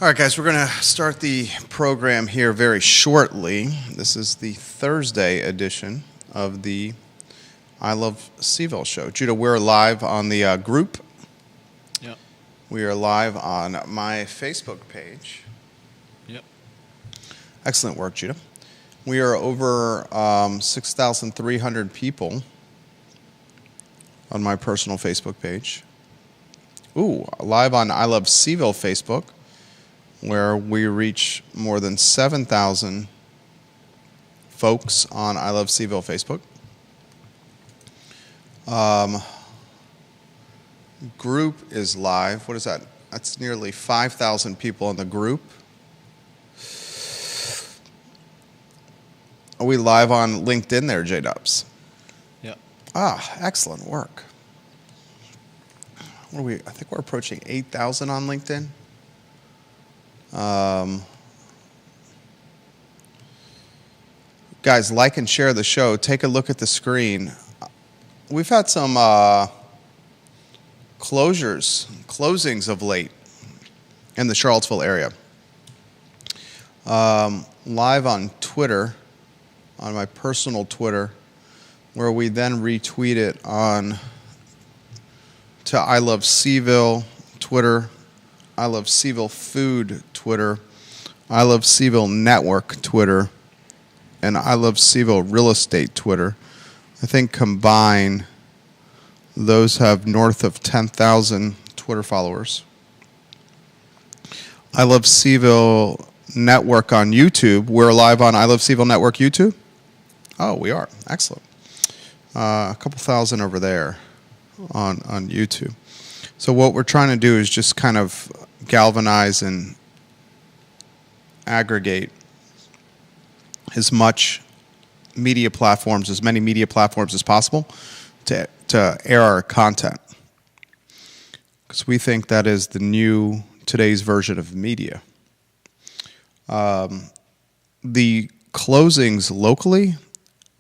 All right, guys, we're going to start the program here very shortly. This is the Thursday edition of the I Love CVille show. Judah, we're live on the group. Yep. We are live on my Facebook page. Yep. Excellent work, Judah. We are over 6,300 people on my personal Facebook page. Ooh, live on I Love CVille Facebook, where we reach more than 7,000 folks on I Love CVille Facebook. Group is live. What is that? That's nearly 5,000 people in the group. Are we live on LinkedIn there, J-Dubs? Yep. Excellent work. What are we? I think we're approaching 8,000 on LinkedIn. Guys, like and share the show. Take a look at the screen. We've had some closings of late in the Charlottesville area. Live on Twitter, on my personal Twitter, where we then retweet it on to I Love CVille Twitter, I Love CVille Food Twitter, I Love CVille Network Twitter, and I Love CVille Real Estate Twitter. I think combined, those have north of 10,000 Twitter followers. I Love CVille Network on YouTube. We're live on I Love CVille Network YouTube. Oh, we are. Excellent. A couple thousand over there on YouTube. So what we're trying to do is just kind of galvanize and aggregate as many media platforms as possible to air our content, because we think that is today's version of media. The closings locally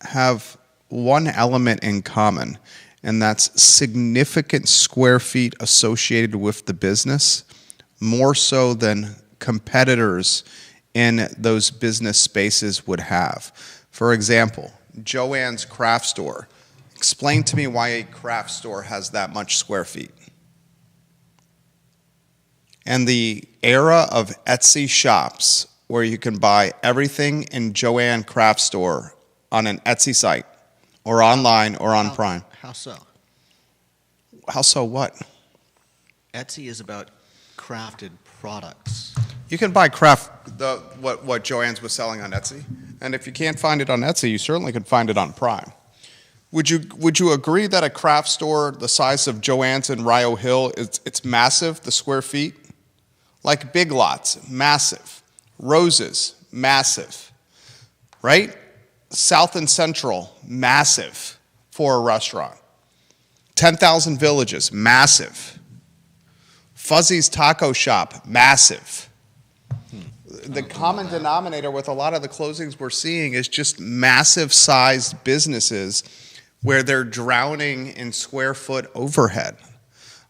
have one element in common, and that's significant square feet associated with the business, more so than competitors in those business spaces would have. For example, Joann's Craft Store. Explain to me why a craft store has that much square feet. And the era of Etsy shops, where you can buy everything in Joann Craft Store on an Etsy site, or online, or on Prime. How so? How so what? Etsy is about crafted products. You can buy what Joann's was selling on Etsy, and if you can't find it on Etsy, you certainly can find it on Prime. Would you agree that a craft store the size of Joann's in Rio Hill, it's massive, the square feet? Like Big Lots, massive. Roses, massive. Right? South and Central, massive for a restaurant. 10,000 Villages, massive. Fuzzy's Taco Shop, massive. The common denominator with a lot of the closings we're seeing is just massive sized businesses where they're drowning in square foot overhead.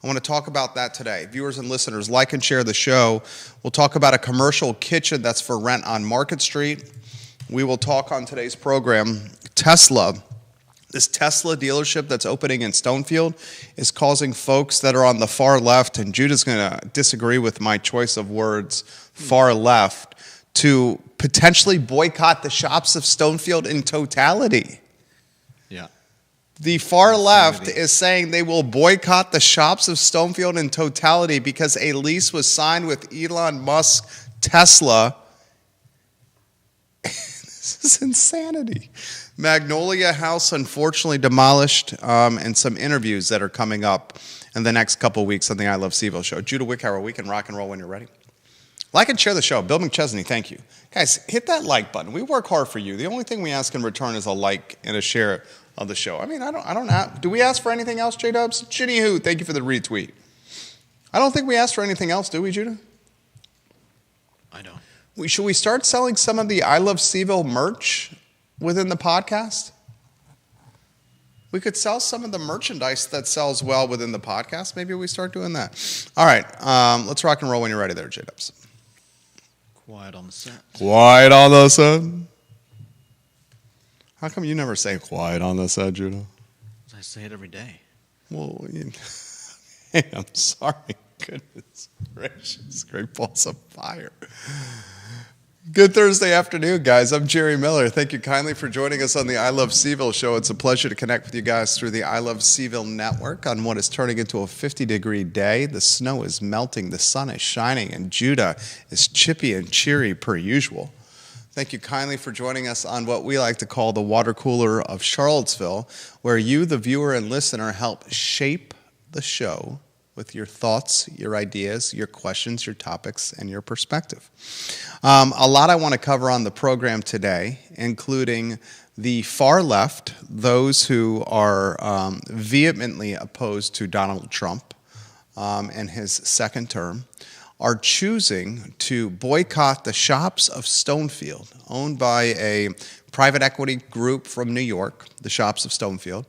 I want to talk about that today. Viewers and listeners, like and share the show. We'll talk about a commercial kitchen that's for rent on Market Street. We will talk on today's program, Tesla. This Tesla dealership that's opening in Stonefield is causing folks that are on the far left, and Judah's going to disagree with my choice of words, far left, to potentially boycott the shops of Stonefield in totality. Yeah. The far left is saying they will boycott the shops of Stonefield in totality because a lease was signed with Elon Musk Tesla. This is insanity. Magnolia House, unfortunately, demolished, and some interviews that are coming up in the next couple weeks on the I Love CVille show. Judah Wickhauer, we can rock and roll when you're ready. Like and share the show. Bill McChesney, thank you. Guys, hit that like button. We work hard for you. The only thing we ask in return is a like and a share of the show. I mean, I don't do we ask for anything else, J-Dubs? Ginny Who, thank you for the retweet. I don't think we asked for anything else, do we, Judah? I don't. Should we start selling some of the I Love CVille merch within the podcast? We could sell some of the merchandise that sells well within the podcast. Maybe we start doing that. All right, let's rock and roll when you're ready there, J-Dubs. Quiet on the set. Quiet on the set. How come you never say quiet on the set, Judah? I say it every day. Well, hey, I'm sorry. Goodness gracious, great balls of fire. Good Thursday afternoon, guys. I'm Jerry Miller. Thank you kindly for joining us on the I Love CVille show. It's a pleasure to connect with you guys through the I Love CVille network on what is turning into a 50-degree day. The snow is melting, the sun is shining, and Judah is chippy and cheery per usual. Thank you kindly for joining us on what we like to call the water cooler of Charlottesville, where you, the viewer and listener, help shape the show with your thoughts, your ideas, your questions, your topics, and your perspective. A lot I want to cover on the program today, including the far left, those who are vehemently opposed to Donald Trump and his second term, are choosing to boycott the shops of Stonefield, owned by a private equity group from New York, the shops of Stonefield.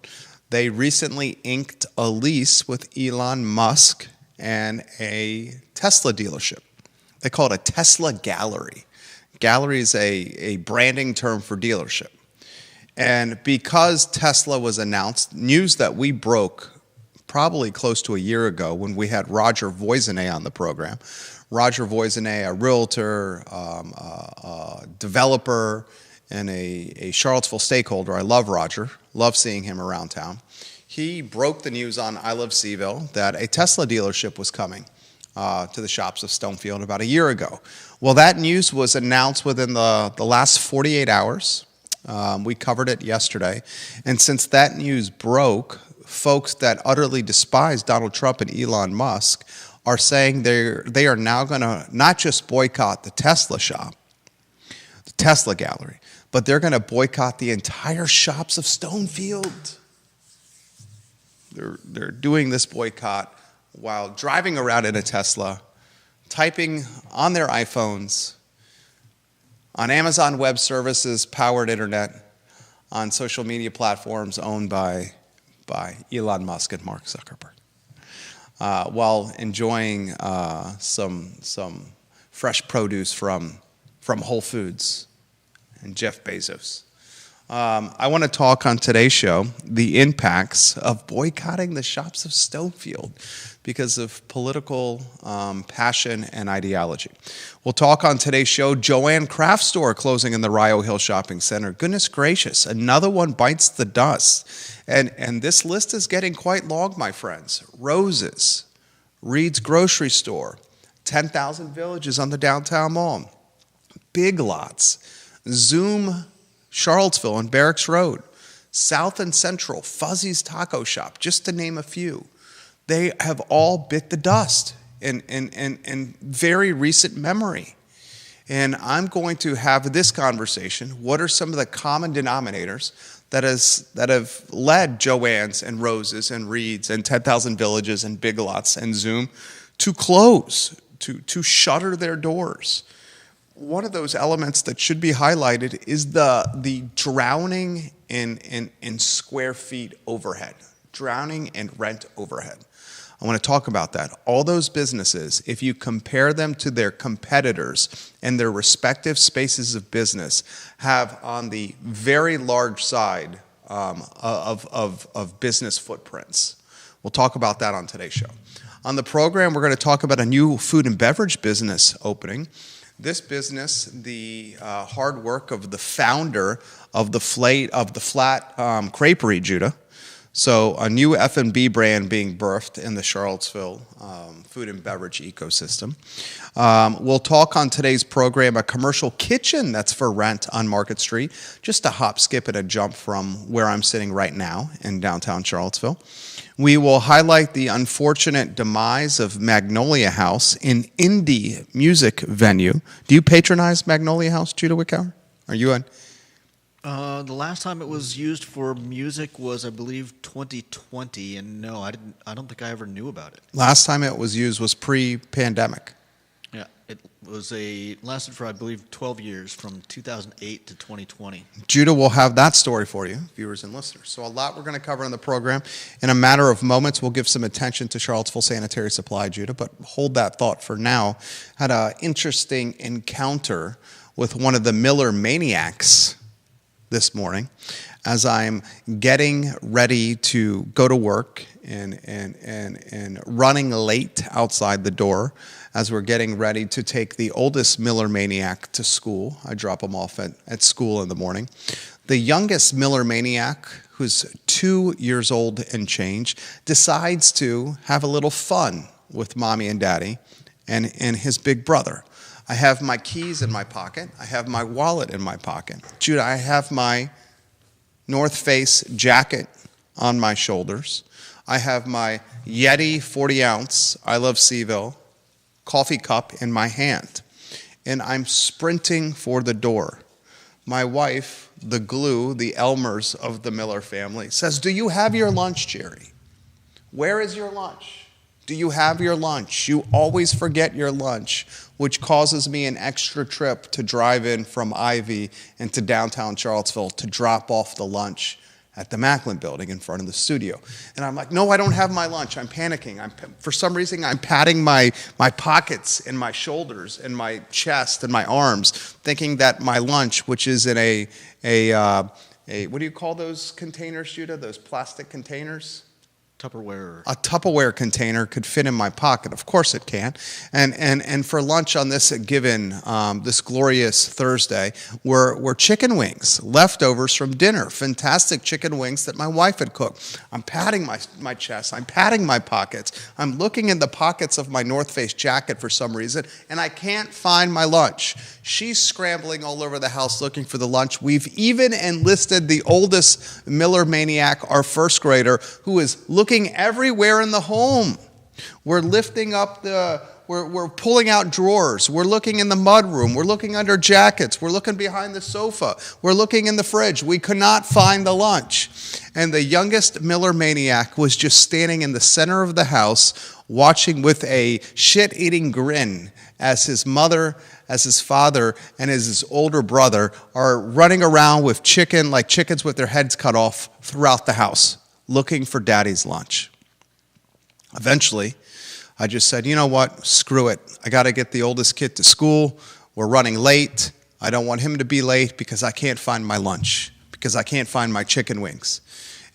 They recently inked a lease with Elon Musk and a Tesla dealership. They call it a Tesla gallery. Gallery is a branding term for dealership. And because Tesla was announced, news that we broke probably close to a year ago when we had Roger Voisinay on the program. Roger Voisinay, a realtor, a developer, and a Charlottesville stakeholder. I love Roger, love seeing him around town. He broke the news on I Love CVille that a Tesla dealership was coming to the shops of Stonefield about a year ago. Well, that news was announced within the last 48 hours. We covered it yesterday. And since that news broke, folks that utterly despise Donald Trump and Elon Musk are saying they are now going to not just boycott the Tesla shop, the Tesla gallery, but they're going to boycott the entire shops of Stonefield. They're doing this boycott while driving around in a Tesla, typing on their iPhones, on Amazon Web Services powered internet, on social media platforms owned by Elon Musk and Mark Zuckerberg, while enjoying some fresh produce from Whole Foods and Jeff Bezos. I want to talk on today's show the impacts of boycotting the shops of Stonefield because of political passion and ideology. We'll talk on today's show Joann Craft Store closing in the Rio Hill Shopping Center. Goodness gracious, another one bites the dust. And this list is getting quite long, my friends. Roses, Reed's Grocery Store, 10,000 Villages on the downtown mall, Big Lots, Zoom Charlottesville on Barracks Road, South and Central, Fuzzy's Taco Shop, just to name a few. They have all bit the dust in very recent memory. And I'm going to have this conversation. What are some of the common denominators that have led Joann's and Rose's and Reed's and 10,000 Villages and Big Lots and Zoom to close, to shutter their doors? One of those elements that should be highlighted is the drowning in square feet overhead, drowning in rent overhead. I want to talk about that. All those businesses, if you compare them to their competitors and their respective spaces of business, have on the very large side of business footprints. We'll talk about that on today's show. On the program, we're going to talk about a new food and beverage business opening. This business, the hard work of the founder of the Flat Creperie, Judah. So a new F&B brand being birthed in the Charlottesville food and beverage ecosystem. We'll talk on today's program a commercial kitchen that's for rent on Market Street, just a hop, skip, and a jump from where I'm sitting right now in downtown Charlottesville. We will highlight the unfortunate demise of Magnolia House, an indie music venue. Do you patronize Magnolia House, Judah Wickower? Are you on? The last time it was used for music was, I believe, 2020, and no, I don't think I ever knew about it. Last time it was used was pre-pandemic. Yeah, It lasted for, I believe, 12 years, from 2008 to 2020. Judah will have that story for you, viewers and listeners. So a lot we're going to cover in the program. In a matter of moments, we'll give some attention to Charlottesville Sanitary Supply, Judah, but hold that thought for now. Had an interesting encounter with one of the Miller maniacs this morning as I'm getting ready to go to work and running late outside the door as we're getting ready to take the oldest Miller maniac to school. I drop him off at school in the morning. The youngest Miller maniac, who's 2 years old and change, decides to have a little fun with mommy and daddy and his big brother. I have my keys in my pocket. I have my wallet in my pocket. Judah, I have my North Face jacket on my shoulders. I have my Yeti 40-ounce, I love CVille, coffee cup in my hand. And I'm sprinting for the door. My wife, the glue, the Elmers of the Miller family, says, "Do you have your lunch, Jerry? Where is your lunch? Do you have your lunch? You always forget your lunch," which causes me an extra trip to drive in from Ivy into downtown Charlottesville to drop off the lunch at the Macklin building in front of the studio. And I'm like, no, I don't have my lunch. I'm panicking. For some reason, I'm patting my pockets and my shoulders and my chest and my arms, thinking that my lunch, which is in a what do you call those containers, Judah? Those plastic containers? Tupperware. A Tupperware container could fit in my pocket. Of course it can. And for lunch on this this glorious Thursday were chicken wings, leftovers from dinner. Fantastic chicken wings that my wife had cooked. I'm patting my chest. I'm patting my pockets. I'm looking in the pockets of my North Face jacket for some reason, and I can't find my lunch. She's scrambling all over the house looking for the lunch. We've even enlisted the oldest Miller maniac, our first grader, who is looking everywhere in the home. We're lifting up we're pulling out drawers. We're looking in the mudroom. We're looking under jackets. We're looking behind the sofa. We're looking in the fridge. We could not find the lunch. And the youngest Miller maniac was just standing in the center of the house, watching with a shit-eating grin as his mother, as his father, and as his older brother are running around with chickens with their heads cut off throughout the house, looking for daddy's lunch. Eventually, I just said, you know what, screw it. I got to get the oldest kid to school. We're running late. I don't want him to be late because I can't find my lunch, because I can't find my chicken wings.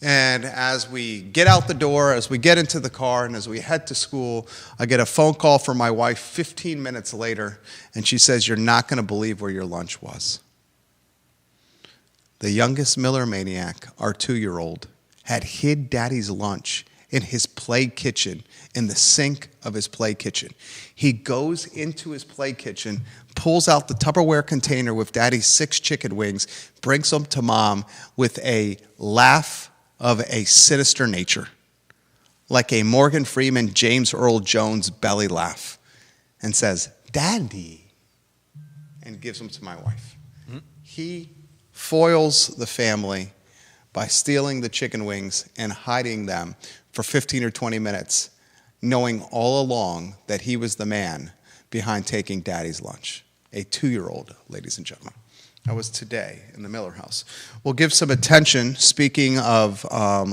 And as we get out the door, as we get into the car, and as we head to school, I get a phone call from my wife 15 minutes later, and she says, "You're not going to believe where your lunch was." The youngest Miller maniac, our 2-year-old, had hid daddy's lunch in his play kitchen, in the sink of his play kitchen. He goes into his play kitchen, pulls out the Tupperware container with daddy's 6 chicken wings, brings them to mom with a laugh of a sinister nature, like a Morgan Freeman, James Earl Jones belly laugh, and says, "Daddy," and gives them to my wife. Mm-hmm. He foils the family by stealing the chicken wings and hiding them for 15 or 20 minutes, knowing all along that he was the man behind taking daddy's lunch. A 2-year-old, ladies and gentlemen. That was today in the Miller house. We'll give some attention, speaking of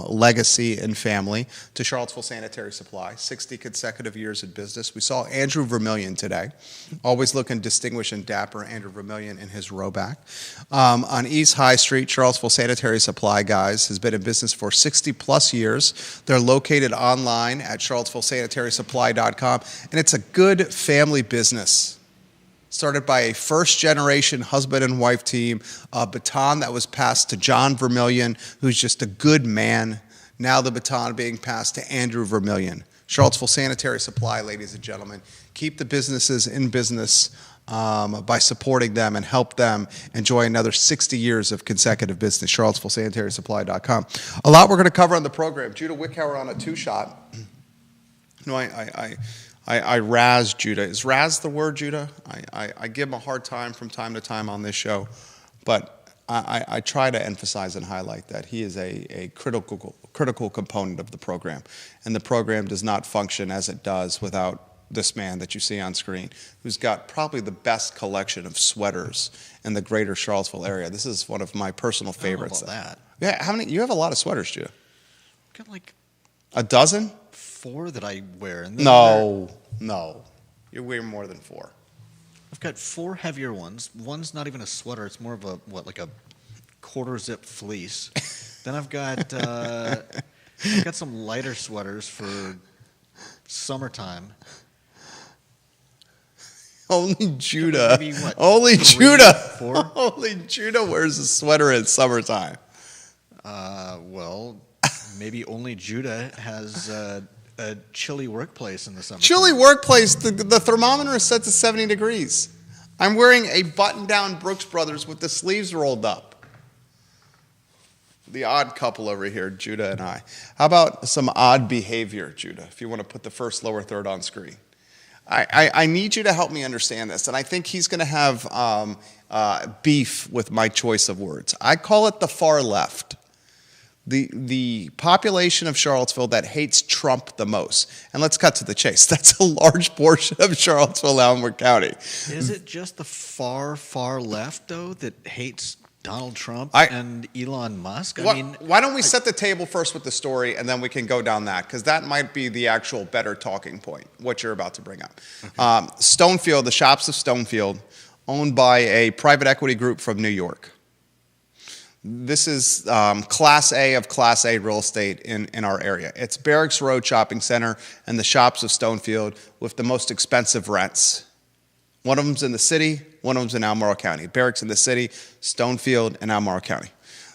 legacy and family, to Charlottesville Sanitary Supply, 60 consecutive years in business. We saw Andrew Vermillion today, always looking distinguished and dapper, Andrew Vermillion in his row back. On East High Street, Charlottesville Sanitary Supply, guys, has been in business for 60-plus years. They're located online at charlottesvillesanitarysupply.com, and it's a good family business. Started by a first-generation husband and wife team, a baton that was passed to John Vermillion, who's just a good man. Now the baton being passed to Andrew Vermillion. Charlottesville Sanitary Supply, ladies and gentlemen. Keep the businesses in business by supporting them and help them enjoy another 60 years of consecutive business. charlottesvillesanitarysupply.com. A lot we're going to cover on the program. Judah Wickhauer on a 2-shot. No, I razz Judah. Is razz the word, Judah? I give him a hard time from time to time on this show, but I try to emphasize and highlight that he is a critical component of the program, and the program does not function as it does without this man that you see on screen, who's got probably the best collection of sweaters in the greater Charlottesville area. This is one of my personal favorites. I don't know about that. Yeah, how many? You have a lot of sweaters, Judah. I've got like A dozen? 4 that I wear. And No. You wear more than 4. I've got 4 heavier ones. One's not even a sweater. It's more of a, like a quarter zip fleece. Then I've got some lighter sweaters for summertime. Only Judah. Maybe, what, Only 3, Judah. 4? Only Judah wears a sweater in summertime. Well, maybe only Judah has a chilly workplace in the summer. Chilly workplace, the thermometer is set to 70 degrees. I'm wearing a button-down Brooks Brothers with the sleeves rolled up. The odd couple over here, Judah and I. How about some odd behavior, Judah, if you want to put the first, lower, third on screen? I need you to help me understand this, and I think he's going to have beef with my choice of words. I call it the far left. The population of Charlottesville that hates Trump the most. And let's cut to the chase. That's a large portion of Charlottesville, Elmwood County. Is it just the far, far left, though, that hates Donald Trump and Elon Musk? Why don't we set the table first with the story, and then we can go down that, because that might be the actual better talking point, what you're about to bring up. Okay. Stonefield, the shops of Stonefield, owned by a private equity group from New York. This is Class A of Class A real estate in our area. It's Barracks Road Shopping Center and the shops of Stonefield with the most expensive rents. One of them's in the city, one of them's in Albemarle County. Barracks in the city, Stonefield, and Albemarle County.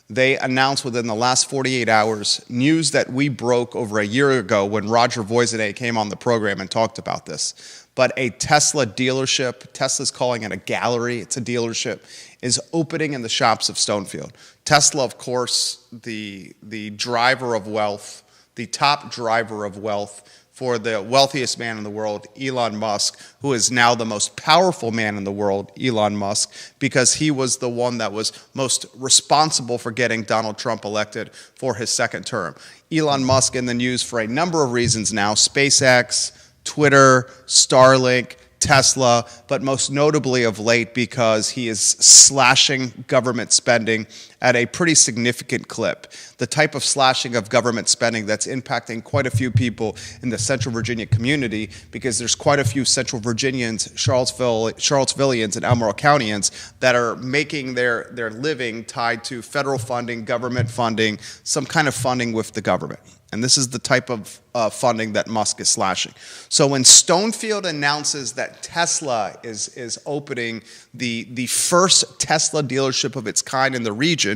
They announced within the last 48 hours news that we broke over a year ago when Roger Voisinet came on the program and talked about this. But a Tesla dealership, Tesla's calling it a gallery, it's a dealership, is opening in the shops of Stonefield. Tesla, of course, the driver of wealth, the top driver of wealth for the wealthiest man in the world, Elon Musk, who is now the most powerful man in the world, Elon Musk, because he was the one that was most responsible for getting Donald Trump elected for his second term. Elon Musk in the news for a number of reasons now: SpaceX, Twitter, Starlink, Tesla, but most notably of late because he is slashing government spending at a pretty significant clip. The type of slashing of government spending that's impacting quite a few people in the Central Virginia community, because there's quite a few Central Virginians, Charlottesvillians, and Albemarle Countyans that are making their living tied to federal funding, government funding, some kind of funding with the government. And this is the type of funding that Musk is slashing. So when Stonefield announces that Tesla is opening the first Tesla dealership of its kind in the region,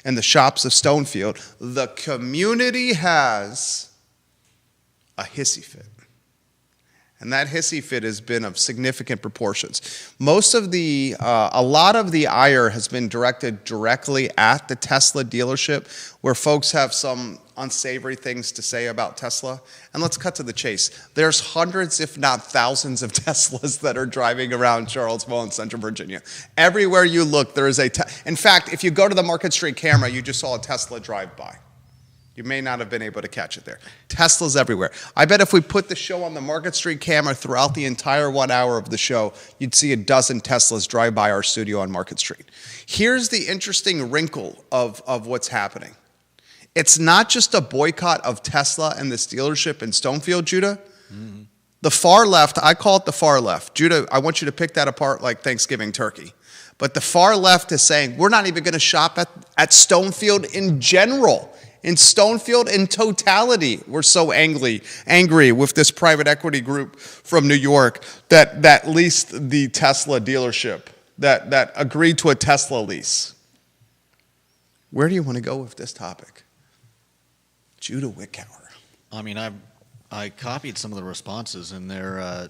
in the shops of Stonefield, the community has a hissy fit. And that hissy fit has been of significant proportions. A lot of the ire has been directed directly at the Tesla dealership, where folks have some unsavory things to say about Tesla. And let's cut to the chase. There's hundreds, if not thousands, of Teslas that are driving around Charlottesville and Central Virginia. Everywhere you look, there is in fact, if you go to the Market Street camera, you just saw a Tesla drive by. You may not have been able to catch it there. Tesla's everywhere. I bet if we put the show on the Market Street camera throughout the entire 1 hour of the show, you'd see a dozen Teslas drive by our studio on Market Street. Here's the interesting wrinkle of what's happening. It's not just a boycott of Tesla and this dealership in Stonefield, Judah. Mm-hmm. The far left, I call it the far left. Judah, I want you to pick that apart like Thanksgiving turkey. But the far left is saying, we're not even going to shop at Stonefield in general. In Stonefield, in totality, we're so angry with this private equity group from New York that leased the Tesla dealership, that agreed to a Tesla lease. Where do you want to go with this topic? Judah Wickower. I mean, I copied some of the responses, and they're...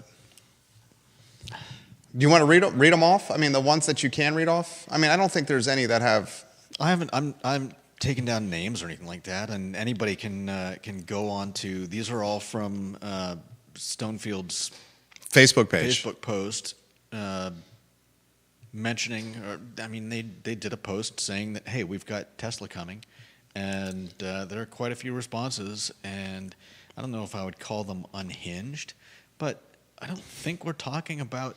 Do you want to read them off? I mean, the ones that you can read off? I mean, I don't think there's any that have... I'm taking down names or anything like that, and anybody can go on to. These are all from Stonefield's Facebook page, Facebook post, mentioning. They did a post saying that, hey, we've got Tesla coming, and there are quite a few responses, and I don't know if I would call them unhinged, but I don't think we're talking about,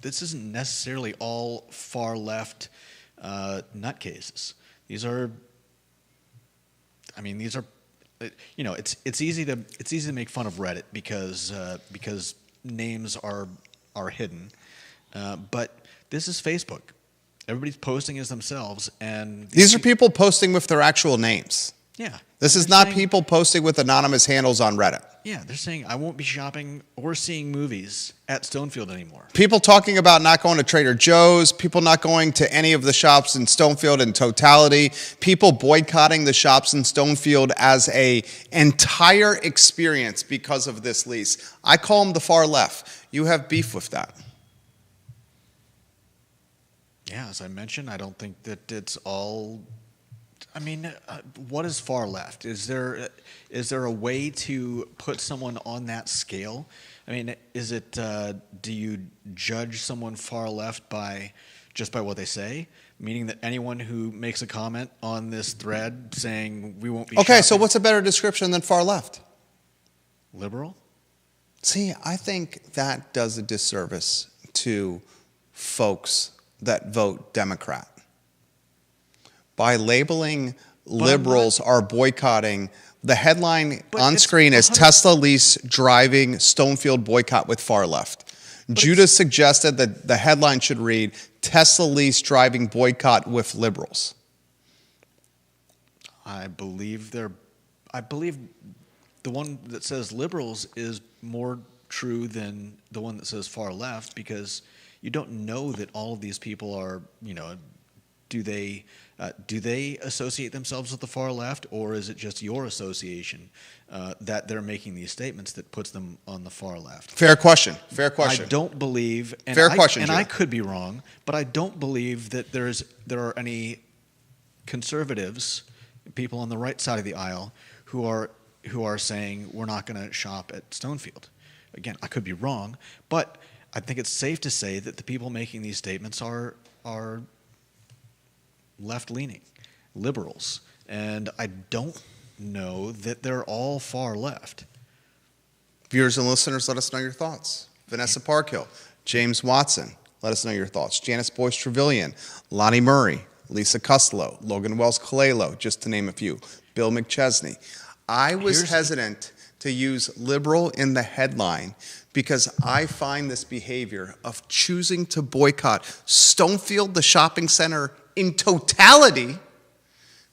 this isn't necessarily all far left nutcases. These are, it's easy to make fun of Reddit because names are hidden, but this is Facebook. Everybody's posting as themselves, and These are people posting with their actual names. Yeah. This is not people posting with anonymous handles on Reddit. Yeah, they're saying, I won't be shopping or seeing movies at Stonefield anymore. People talking about not going to Trader Joe's, people not going to any of the shops in Stonefield in totality, people boycotting the shops in Stonefield as a entire experience because of this lease. I call them the far left. You have beef with that. Yeah, as I mentioned, I don't think that it's all. I mean, what is far left? Is there a way to put someone on that scale? I mean, is it? Do you judge someone far left just by what they say? Meaning that anyone who makes a comment on this thread saying we won't be. Okay, shopping, so what's a better description than far left? Liberal. See, I think that does a disservice to folks that vote Democrat. By labeling liberals are boycotting, the headline on screen is Tesla lease driving Stonefield boycott with far left. Judah suggested that the headline should read Tesla lease driving boycott with liberals. I believe the one that says liberals is more true than the one that says far left, because you don't know that all of these people are, do they associate themselves with the far left, or is it just your association that they're making these statements that puts them on the far left? Fair question. Fair question. I don't believe, and Fair I could be wrong, but I don't believe that there are any conservatives, people on the right side of the aisle, who are saying we're not going to shop at Stonefield. Again, I could be wrong, but I think it's safe to say that the people making these statements are left-leaning, liberals, and I don't know that they're all far left. Viewers and listeners, let us know your thoughts. Vanessa Parkhill, James Watson, let us know your thoughts. Janice Boyce Trevelyan, Lonnie Murray, Lisa Costello, Logan Wells Colelo, just to name a few. Bill McChesney. I was hesitant to use liberal in the headline because I find this behavior of choosing to boycott Stonefield, the shopping center, in totality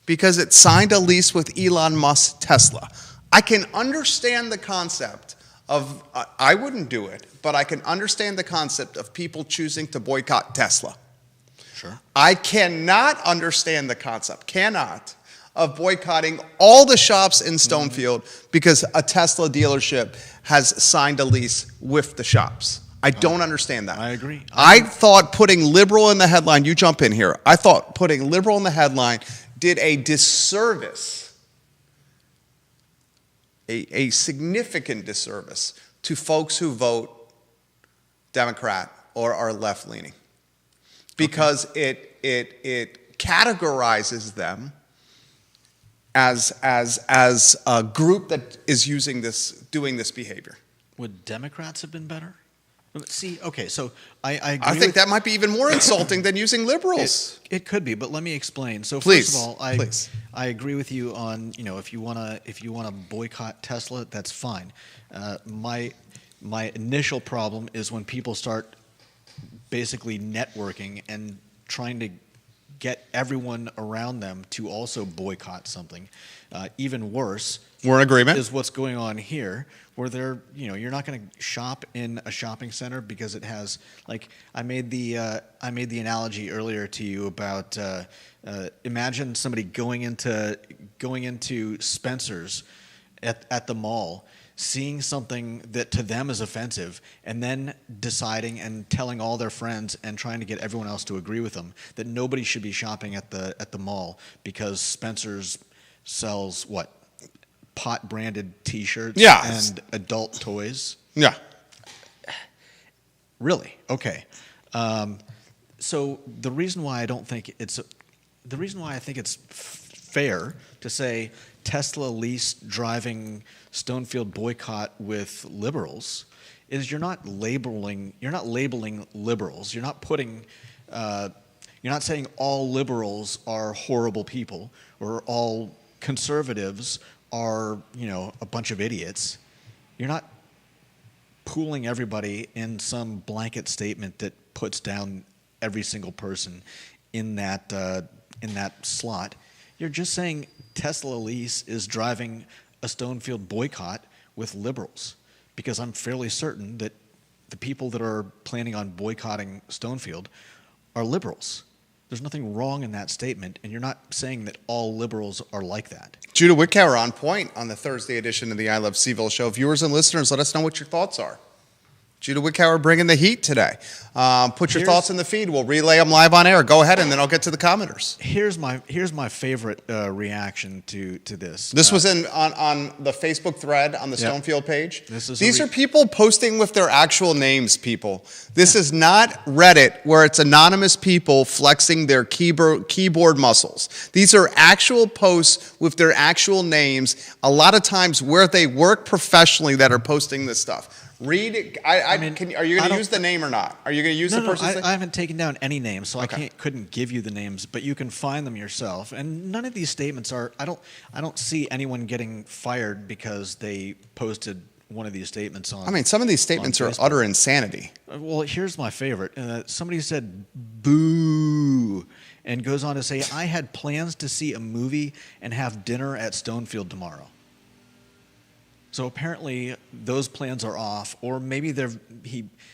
because it signed a lease with Elon Musk Tesla. I can understand the concept of, I wouldn't do it, but I can understand the concept of people choosing to boycott Tesla. Sure. I cannot understand the concept, of boycotting all the shops in Stonefield because a Tesla dealership has signed a lease with the shops. I don't understand that. I agree. I thought putting liberal in the headline, you jump in here, I thought putting liberal in the headline did a disservice, a significant disservice to folks who vote Democrat or are left-leaning. Because it categorizes them as a group that is doing this behavior. Would Democrats have been better? See, okay, so I agree. I think that might be even more insulting than using liberals. It could be, but let me explain. So Please, first of all, I agree with you on, if you wanna boycott Tesla, that's fine. My initial problem is when people start basically networking and trying to get everyone around them to also boycott something. Even worse, we're in agreement, is what's going on here, where you're not going to shop in a shopping center because it has, like, I made the analogy earlier to you about imagine somebody going into Spencer's at the mall, seeing something that to them is offensive, and then deciding and telling all their friends and trying to get everyone else to agree with them that nobody should be shopping at the mall because Spencer's sells what? Pot branded T-shirts and adult toys. Yeah. Really? Okay. So the reason why I think it's fair to say Tesla lease driving Stonefield boycott with liberals is you're not labeling liberals. You're not putting you're not saying all liberals are horrible people or all conservatives are, a bunch of idiots. You're not pooling everybody in some blanket statement that puts down every single person in that slot. You're just saying Tesla lease is driving a Stonefield boycott with liberals, because I'm fairly certain that the people that are planning on boycotting Stonefield are liberals. There's nothing wrong in that statement, and you're not saying that all liberals are like that. Judah Wickower on point on the Thursday edition of the I Love CVille show. Viewers and listeners, let us know what your thoughts are. Judah Wickower bringing the heat today. Put your thoughts in the feed. We'll relay them live on air. Go ahead, and then I'll get to the commenters. Here's my favorite reaction to this. This was on the Facebook thread on the Stonefield page. These are people posting with their actual names, people. This is not Reddit where it's anonymous people flexing their keyboard muscles. These are actual posts with their actual names, a lot of times where they work professionally, that are posting this stuff. Read it. Are you going to use the name or not? Are you going to use the person's name? I haven't taken down any names, so I couldn't give you the names, but you can find them yourself. And none of these statements are. I don't see anyone getting fired because they posted one of these statements on. I mean, some of these statements are utter insanity. Well, here's my favorite. Somebody said "boo" and goes on to say, "I had plans to see a movie and have dinner at Stonefield tomorrow." So apparently those plans are off, or maybe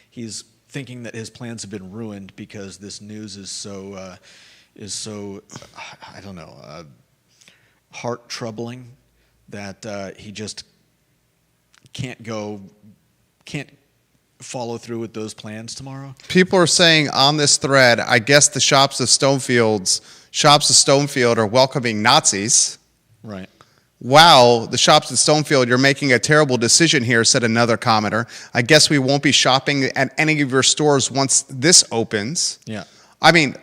he's thinking that his plans have been ruined because this news is so I don't know, heart troubling that he just can't follow through with those plans tomorrow. People are saying on this thread, I guess the shops of Stonefield are welcoming Nazis. Right. Wow, the shops at Stonefield, you're making a terrible decision here, said another commenter. I guess we won't be shopping at any of your stores once this opens. Yeah. I mean,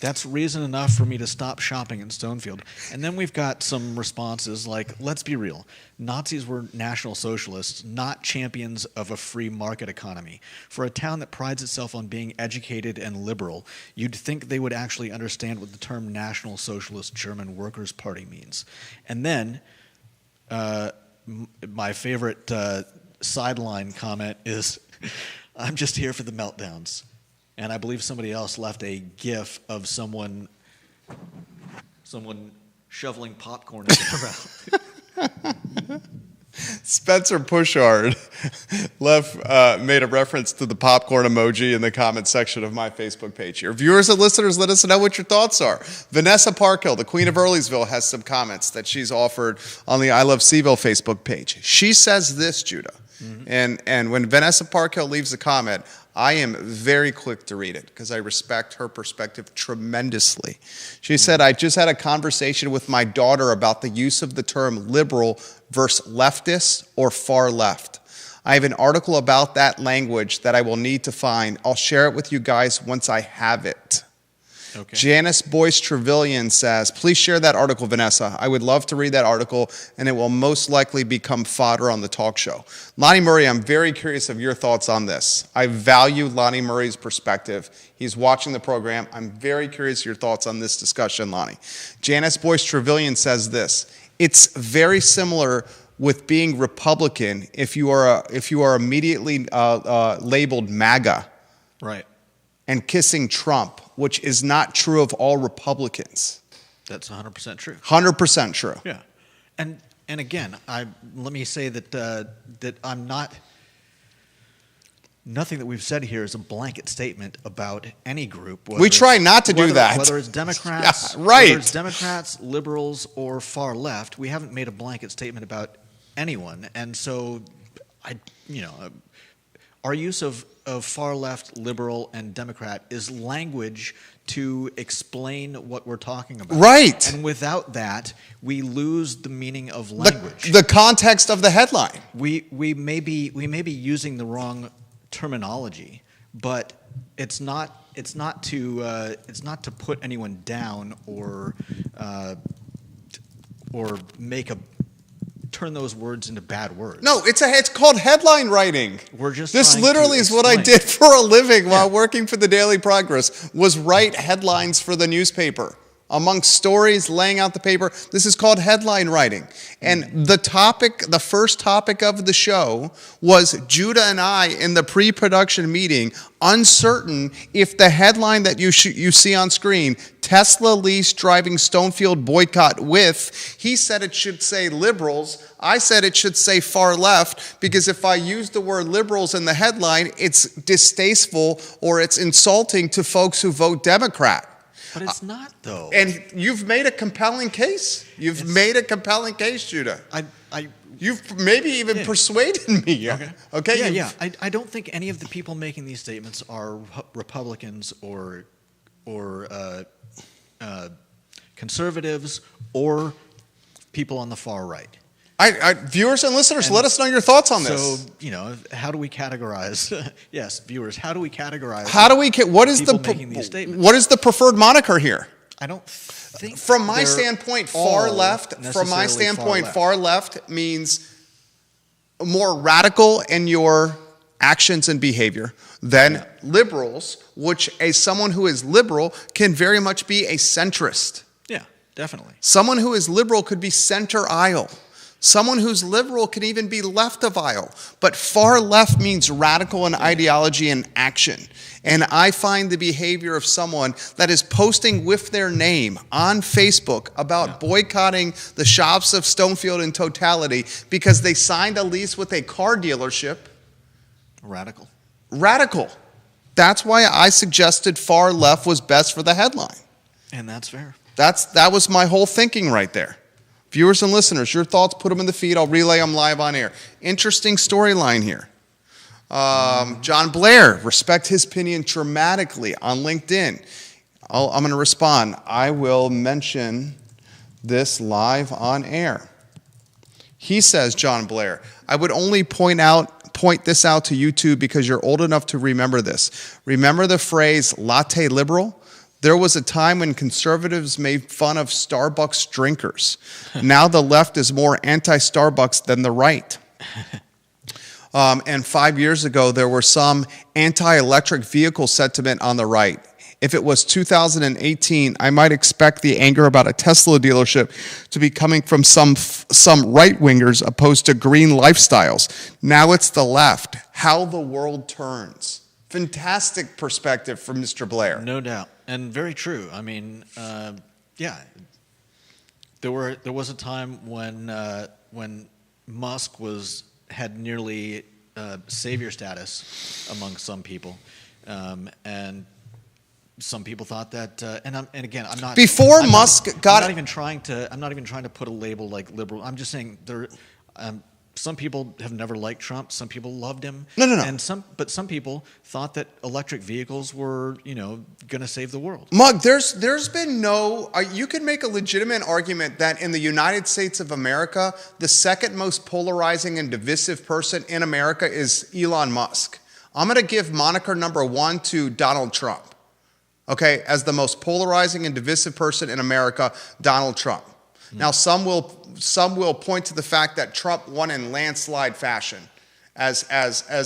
that's reason enough for me to stop shopping in Stonefield. And then we've got some responses like, let's be real. Nazis were National Socialists, not champions of a free market economy. For a town that prides itself on being educated and liberal, you'd think they would actually understand what the term National Socialist German Workers' Party means. And then my favorite sideline comment is, I'm just here for the meltdowns. And I believe somebody else left a GIF of someone shoveling popcorn in their mouth. Spencer Pushard made a reference to the popcorn emoji in the comment section of my Facebook page here. Viewers and listeners, let us know what your thoughts are. Vanessa Parkhill, the Queen of Earlysville, has some comments that she's offered on the I Love CVille Facebook page. She says this, Judah, and when Vanessa Parkhill leaves a comment, I am very quick to read it because I respect her perspective tremendously. She said, I just had a conversation with my daughter about the use of the term liberal versus leftist or far left. I have an article about that language that I will need to find. I'll share it with you guys once I have it. Okay. Janice Boyce Trevelyan says, please share that article, Vanessa. I would love to read that article, and it will most likely become fodder on the talk show. Lonnie Murray, I'm very curious of your thoughts on this. I value Lonnie Murray's perspective. He's watching the program. I'm very curious of your thoughts on this discussion, Lonnie. Janice Boyce Trevelyan says this, it's very similar with being Republican if you are immediately labeled MAGA. Right. And kissing Trump, which is not true of all Republicans. That's 100% true. 100% true. Yeah, and again, let me say that I'm not. Nothing that we've said here is a blanket statement about any group. We try not to do that. Whether it's Democrats, right. Whether it's Democrats, liberals, or far left, we haven't made a blanket statement about anyone, and so our use of far left, liberal, and Democrat is language to explain what we're talking about. Right. And without that, we lose the meaning of language. The context of the headline. We may be using the wrong terminology, but it's not to put anyone down or make a turn those words into bad words. No, it's called headline writing. We're just this trying literally to is what I explain. did for a living while working for the Daily Progress, was write headlines for the newspaper. Amongst stories, laying out the paper. This is called headline writing. And the first topic of the show was Judah and I in the pre-production meeting, uncertain if the headline that you see on screen, Tesla lease driving Stonefield boycott with, he said it should say liberals. I said it should say far left, because if I use the word liberals in the headline, it's distasteful or it's insulting to folks who vote Democrat. But it's not, though. And you've made a compelling case. You've made a compelling case, Judah. You've maybe even persuaded me. Okay. Yeah. I don't think any of the people making these statements are Republicans or conservatives or people on the far right. Viewers and listeners, let us know your thoughts on this. So, how do we categorize? Yes, viewers, how do we categorize? What is people making these statements? What is the preferred moniker here? I don't think. From my standpoint, far left. From my necessarily standpoint, far left means more radical in your actions and behavior than liberals, which someone who is liberal can very much be a centrist. Yeah, definitely. Someone who is liberal could be center aisle. Someone who's liberal could even be left of aisle. But far left means radical in ideology and action. And I find the behavior of someone that is posting with their name on Facebook about boycotting the shops of Stonefield in totality because they signed a lease with a car dealership. Radical. That's why I suggested far left was best for the headline. And that's fair. That was my whole thinking right there. Viewers and listeners, your thoughts, put them in the feed. I'll relay them live on air. Interesting storyline here. John Blair, respect his opinion dramatically on LinkedIn. I'm going to respond. I will mention this live on air. He says, John Blair, I would only point this out to you two because you're old enough to remember this. Remember the phrase latte liberal? There was a time when conservatives made fun of Starbucks drinkers. Now the left is more anti-Starbucks than the right. And 5 years ago, there were some anti-electric vehicle sentiment on the right. If it was 2018, I might expect the anger about a Tesla dealership to be coming from some right-wingers opposed to green lifestyles. Now it's the left. How the world turns. Fantastic perspective from Mr. Blair. No doubt. And very true. I mean, yeah. There was a time when Musk had nearly savior status among some people, and some people thought that. And again, I'm not. Before Musk got. I'm not even trying to put a label like liberal. I'm just saying there. Some people have never liked Trump. Some people loved him. No. And some people thought that electric vehicles were, going to save the world. Mug, there's been no. You can make a legitimate argument that in the United States of America, the second most polarizing and divisive person in America is Elon Musk. I'm going to give moniker number 1 to Donald Trump. Okay, as the most polarizing and divisive person in America, Donald Trump. Now, some will point to the fact that Trump won in landslide fashion as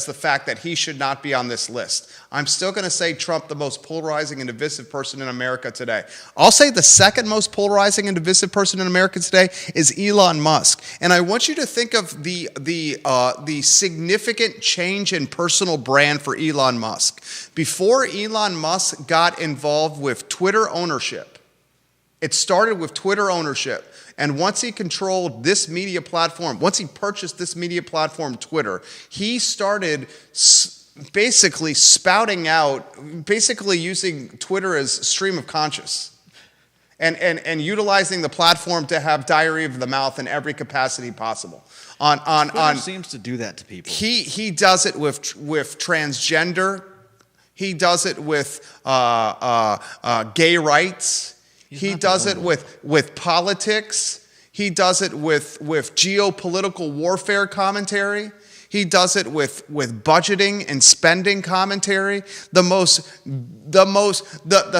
the fact that he should not be on this list. I'm still going to say Trump, the most polarizing and divisive person in America today. I'll say the second most polarizing and divisive person in America today is Elon Musk. And I want you to think of the significant change in personal brand for Elon Musk. Before Elon Musk got involved with Twitter ownership, it started with Twitter ownership. And once he controlled this media platform, once he purchased this media platform, Twitter, he started basically spouting out, basically using Twitter as stream of conscious and utilizing the platform to have diarrhea of the mouth in every capacity possible. Twitter seems to do that to people. He does it with transgender. He does it with gay rights. He does it with politics. He does it with geopolitical warfare commentary. He does it with budgeting and spending commentary. The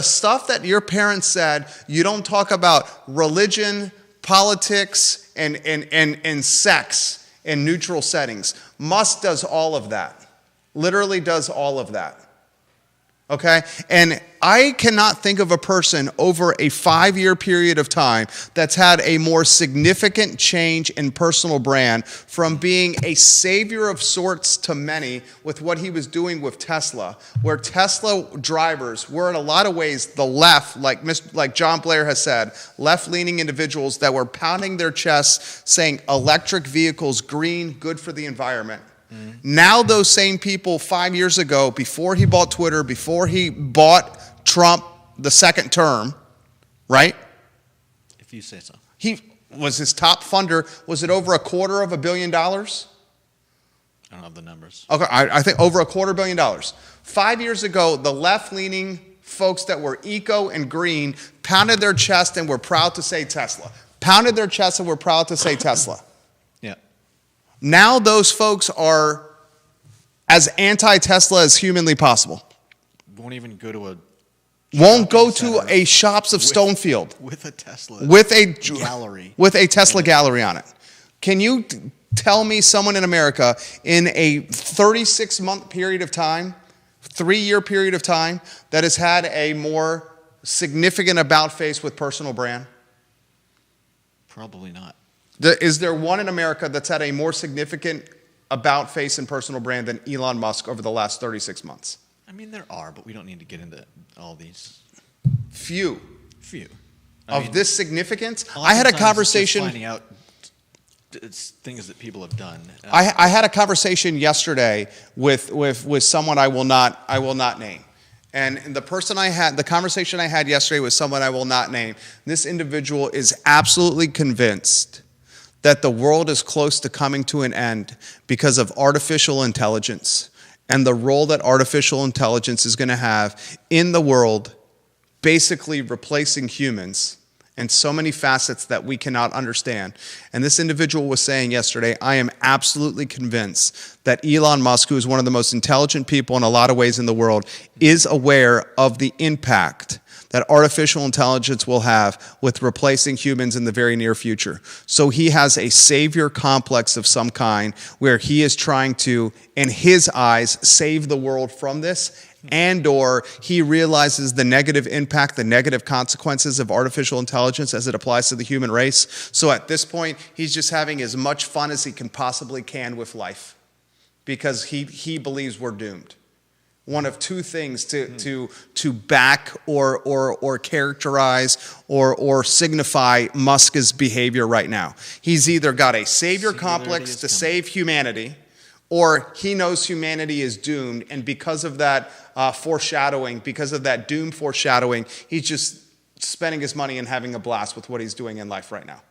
stuff that your parents said, you don't talk about religion, politics, and sex in neutral settings. Musk does all of that. Literally does all of that. Okay? And I cannot think of a person over a 5-year period of time that's had a more significant change in personal brand from being a savior of sorts to many with what he was doing with Tesla, where Tesla drivers were in a lot of ways the left, like John Blair has said, left-leaning individuals that were pounding their chests saying electric vehicles, green, good for the environment. Now those same people 5 years ago, before he bought Twitter, before he bought Trump the second term, right? If you say so. He was his top funder. Was it over $250 million? I don't have the numbers. Okay, I think over $250 million. 5 years ago, the left-leaning folks that were eco and green pounded their chest and were proud to say Tesla. Pounded their chest and were proud to say Tesla. Yeah. Now those folks are as anti-Tesla as humanly possible. Won't even go to a Won't go to a Shops of Stonefield with a Tesla with a gallery. With a Tesla gallery on it. Can you tell me someone in America in a 36-month period of time, 3-year period of time, that has had a more significant about face with personal brand? Probably not. Is there one in America that's had a more significant about face and personal brand than Elon Musk over the last 36 months? I mean, there are, but we don't need to get into all these. Few. I mean, this significance. I had a conversation. Finding out it's things that people have done. I had a conversation yesterday with someone I will not name. And the conversation I had yesterday with someone I will not name. This individual is absolutely convinced that the world is close to coming to an end because of artificial intelligence and the role that artificial intelligence is going to have in the world, basically replacing humans in so many facets that we cannot understand. And this individual was saying yesterday, I am absolutely convinced that Elon Musk, who is one of the most intelligent people in a lot of ways in the world, is aware of the impact that artificial intelligence will have with replacing humans in the very near future. So he has a savior complex of some kind where he is trying to, in his eyes, save the world from this, and or he realizes the negative impact, the negative consequences of artificial intelligence as it applies to the human race. So at this point, he's just having as much fun as he can possibly can with life because he believes we're doomed. One of two things to back or characterize or signify Musk's behavior right now. He's either got a savior complex to save humanity, or he knows humanity is doomed, and because of that foreshadowing, because of that doom foreshadowing, he's just spending his money and having a blast with what he's doing in life right now.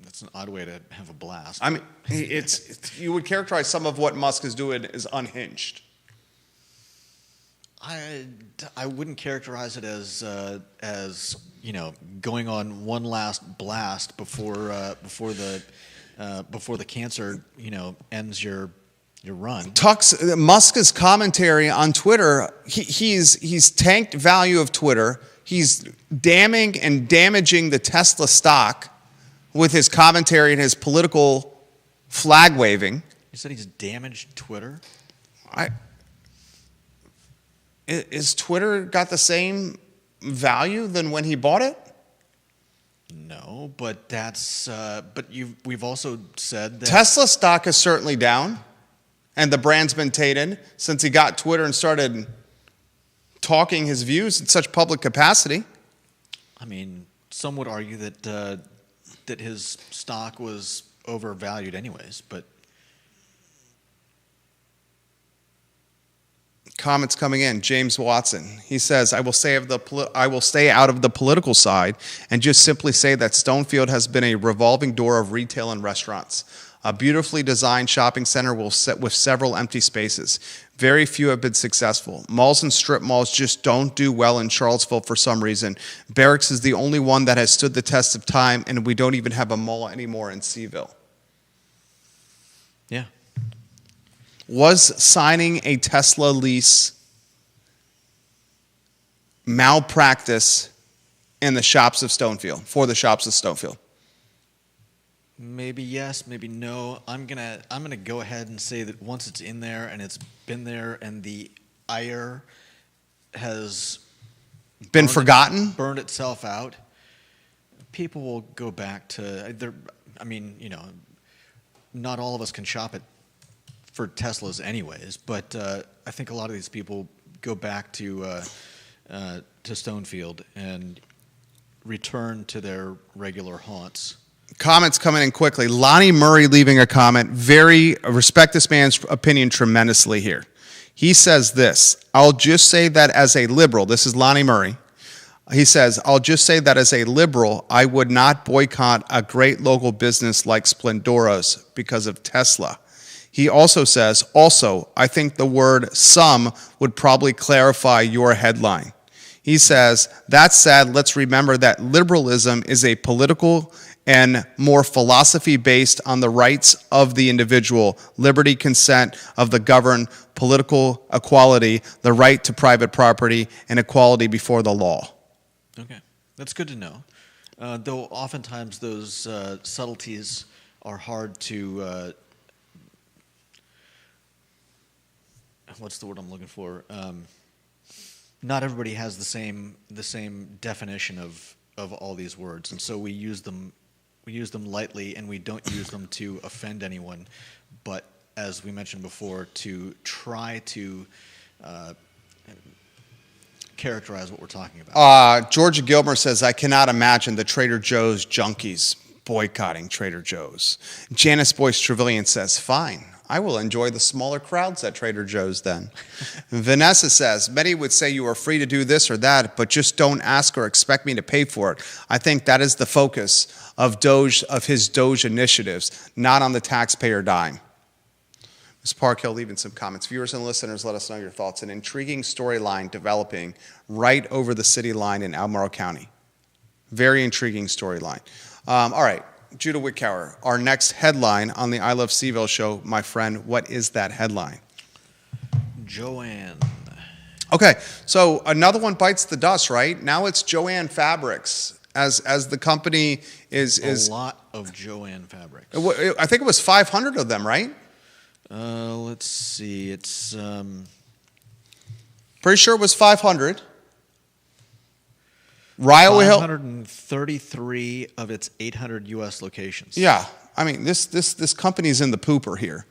That's an odd way to have a blast. I mean, you would characterize some of what Musk is doing as unhinged. I wouldn't characterize it as going on one last blast before the cancer ends your run. Musk's commentary on Twitter, he's tanked value of Twitter. He's damning and damaging the Tesla stock with his commentary and his political flag waving. You said he's damaged Twitter? Is Twitter got the same value than when he bought it? No, but we've also said that Tesla stock is certainly down, and the brand's been tainted since he got Twitter and started talking his views in such public capacity. I mean, some would argue that his stock was overvalued anyways, but comments coming in. James Watson. He says, I will stay out of the political side and just simply say that Stonefield has been a revolving door of retail and restaurants. A beautifully designed shopping center with several empty spaces. Very few have been successful. Malls and strip malls just don't do well in Charlottesville for some reason. Barracks is the only one that has stood the test of time, and we don't even have a mall anymore in CVille. Yeah. Was signing a Tesla lease malpractice in the Shops of Stonefield, for the Shops of Stonefield? Maybe yes, maybe no. I'm gonna go ahead and say that once it's in there and it's been there and the ire has Been forgotten? burned itself out, people will go back to their. I mean, not all of us can shop it for Teslas anyways, but I think a lot of these people go back to Stonefield and return to their regular haunts. Comments coming in quickly. Lonnie Murray leaving a comment. Respect this man's opinion tremendously here. He says this, I'll just say that as a liberal, this is Lonnie Murray. He says, I'll just say that as a liberal, I would not boycott a great local business like Splendora's because of Tesla. He also says, I think the word some would probably clarify your headline. He says, that said, let's remember that liberalism is a political and more philosophy based on the rights of the individual, liberty, consent of the governed, political equality, the right to private property, and equality before the law. Okay, that's good to know. Though oftentimes those subtleties are hard to. What's the word I'm looking for? Not everybody has the same definition of all these words, and so we use them lightly, and we don't use them to offend anyone, but as we mentioned before, to try to characterize what we're talking about. Georgia Gilmer says, I cannot imagine the Trader Joe's junkies boycotting Trader Joe's. Janice Boyce Trevelyan says, fine, I will enjoy the smaller crowds at Trader Joe's then. Vanessa says, many would say you are free to do this or that, but just don't ask or expect me to pay for it. I think that is the focus of his Doge initiatives, not on the taxpayer dime. Ms. Parkhill leaving some comments. Viewers and listeners, let us know your thoughts. An intriguing storyline developing right over the city line in Albemarle County. Very intriguing storyline. All right, Judah Wickower, our next headline on the I Love CVille show, my friend, what is that headline? Joanne. Okay, so another one bites the dust, right? Now it's Joanne Fabrics as the company is a lot of Joanne Fabrics. I think it was 500 of them, right? Let's see. It's pretty sure it was 500. Rio Hill, 533 of its 800 U.S. locations. Yeah, I mean this company's in the pooper here.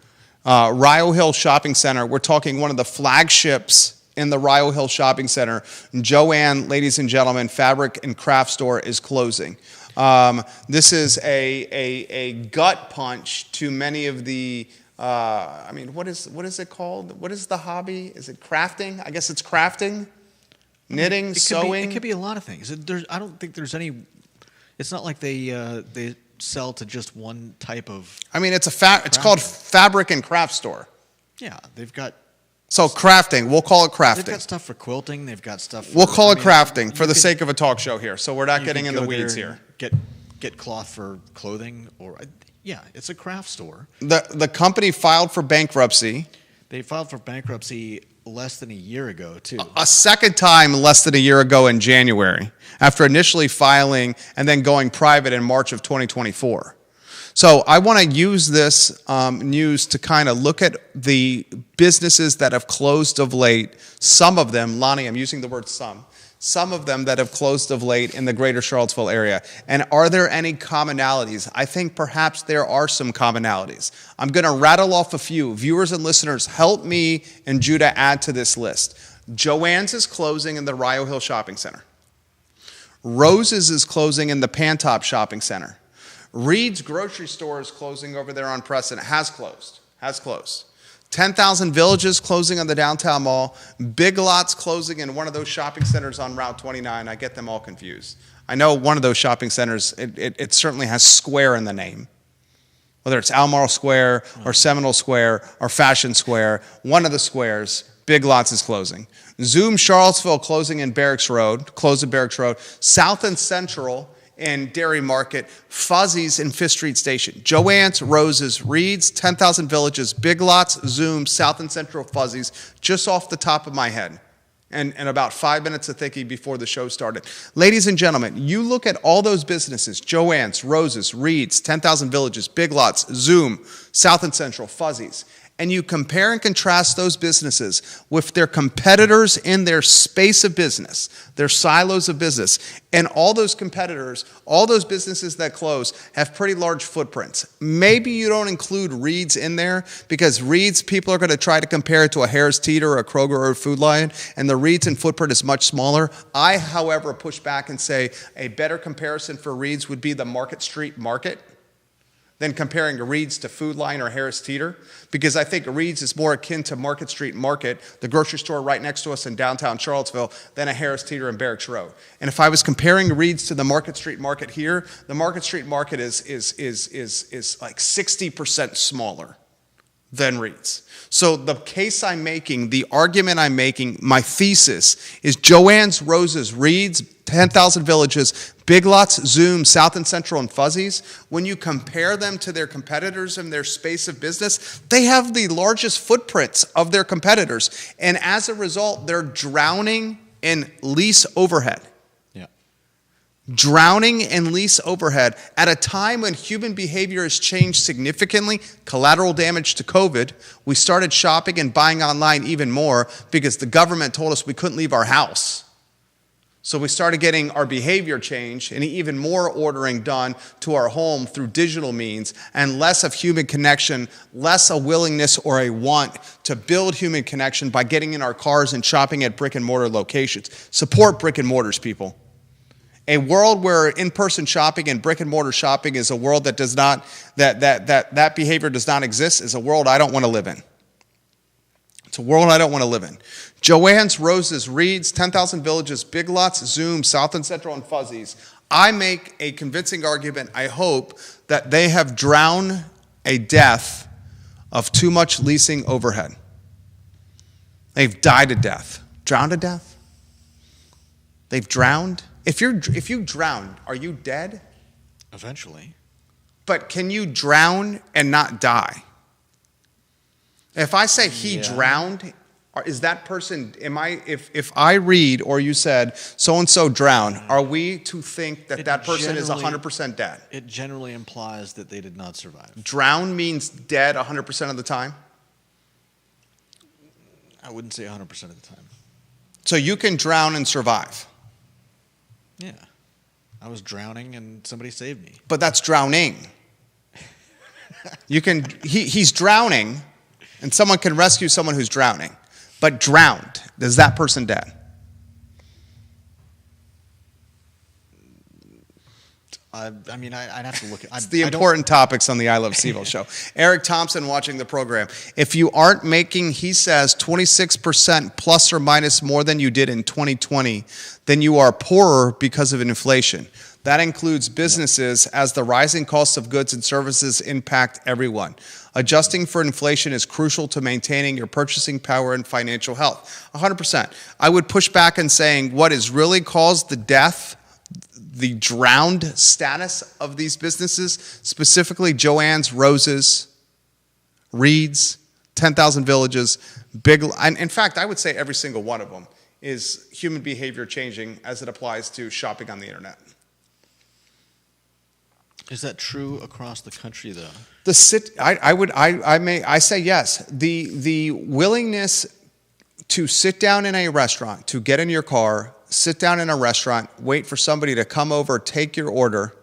Rio Hill Shopping Center. We're talking one of the flagships in the Rio Hill Shopping Center. Joanne, ladies and gentlemen, fabric and craft store is closing. This is a gut punch to many of the. I mean, what is it called? What is the hobby? Is it crafting? I guess it's crafting, knitting, sewing. It could be a lot of things. I don't think there's any. It's not like they sell to just one type of. I mean, it's called Fabric and Craft Store. Yeah, they've got. So crafting, we'll call it crafting. They've got stuff for quilting. They've got stuff. We'll call it crafting for the sake of a talk show here. So we're not getting in the weeds here. Get cloth for clothing or. Yeah, it's a craft store. The company filed for bankruptcy. They filed for bankruptcy less than a year ago, too. A second time less than a year ago in January, after initially filing and then going private in March of 2024. So I want to use this news to kind of look at the businesses that have closed of late. Some of them, Lonnie, I'm using the word some of them that have closed of late in the greater Charlottesville area. And are there any commonalities? I think perhaps there are some commonalities. I'm going to rattle off a few. Viewers and listeners, help me and Judah add to this list. Joann's is closing in the Rio Hill Shopping Center. Rose's is closing in the Pantop Shopping Center. Reed's grocery store is closing over there on Preston. Has closed. 10,000 Villages closing on the downtown mall. Big Lots closing in one of those shopping centers on Route 29. I get them all confused. I know one of those shopping centers, it certainly has square in the name. Whether it's Albemarle Square or Seminole Square or Fashion Square, one of the squares, Big Lots is closing. Zoom Charlottesville closing in Barracks Road, South and Central in Dairy Market, Fuzzy's in Fifth Street Station. Joann's, Rose's, Reed's, 10,000 Villages, Big Lots, Zoom, South and Central, Fuzzy's, just off the top of my head. and about 5 minutes of thinking before the show started. Ladies and gentlemen, you look at all those businesses, Joann's, Rose's, Reed's, 10,000 Villages, Big Lots, Zoom, South and Central, Fuzzies, and you compare and contrast those businesses with their competitors in their space of business, their silos of business, and all those competitors, all those businesses that close have pretty large footprints. Maybe you don't include Reed's in there because Reed's, people are going to try to compare it to a Harris Teeter or a Kroger or a Food Lion, and the Reed's in footprint is much smaller. I, however, push back and say a better comparison for Reed's would be the Market Street Market than comparing Reed's to Food Lion or Harris Teeter, because I think Reed's is more akin to Market Street Market, the grocery store right next to us in downtown Charlottesville, than a Harris Teeter in Barracks Road. And if I was comparing Reed's to the Market Street Market here, the Market Street Market is like 60% smaller than Reed's. So the case I'm making, the argument I'm making, my thesis is Joann's, Rose's, Reed's, 10,000 Villages, Big Lots, Zoom, South and Central, and Fuzzies, when you compare them to their competitors in their space of business, they have the largest footprints of their competitors. And as a result, they're drowning in lease overhead. Drowning in lease overhead at a time when human behavior has changed significantly, collateral damage to COVID. We started shopping and buying online even more because the government told us we couldn't leave our house. So we started getting our behavior changed and even more ordering done to our home through digital means, and less of human connection, less a willingness or a want to build human connection by getting in our cars and shopping at brick and mortar locations. Support brick and mortars, people. A world where in-person shopping and brick-and-mortar shopping is a world that does not, that behavior does not exist, is a world I don't want to live in. It's a world I don't want to live in. Joann's, Rose's, Reed's, 10,000 Villages, Big Lots, Zoom, South and Central, and Fuzzies. I make a convincing argument, I hope, that they have drowned a death of too much leasing overhead. They've died a death. Drowned a death? They've drowned? If you drown, are you dead? Eventually. But can you drown and not die? If I say he drowned, is that person, if I read or you said so-and-so drowned, are we to think that that person is 100% dead? It generally implies that they did not survive. Drown means dead 100% of the time? I wouldn't say 100% of the time. So you can drown and survive? Yeah. I was drowning and somebody saved me. But that's drowning. He's drowning and someone can rescue someone who's drowning. But drowned, is that person dead? I mean, I'd have to look at it's the important topics on the I Love CVille show. Eric Thompson watching the program. If you aren't making, he says, 26% plus or minus more than you did in 2020, then you are poorer because of inflation. That includes businesses as the rising costs of goods and services impact everyone. Adjusting for inflation is crucial to maintaining your purchasing power and financial health. 100%. I would push back in saying what has really caused the death, the drowned status of these businesses, specifically Joann's, Rose's, Reed's, 10,000 Villages, and in fact, I would say every single one of them is human behavior changing as it applies to shopping on the internet. Is that true across the country, though? I say yes. The willingness to sit down in a restaurant, to get in your car, sit down in a restaurant, wait for somebody to come over, take your order,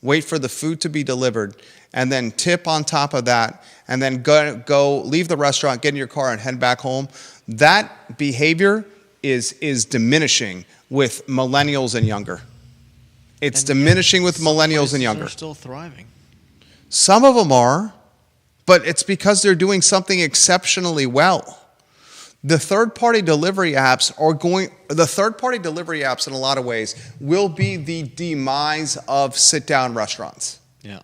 wait for the food to be delivered, and then tip on top of that, and then go leave the restaurant, get in your car, and head back home. That behavior is diminishing with millennials and younger. It's diminishing with millennials and younger. They're still thriving. Some of them are, but it's because they're doing something exceptionally well. The third-party delivery apps in a lot of ways will be the demise of sit-down restaurants. Yeah.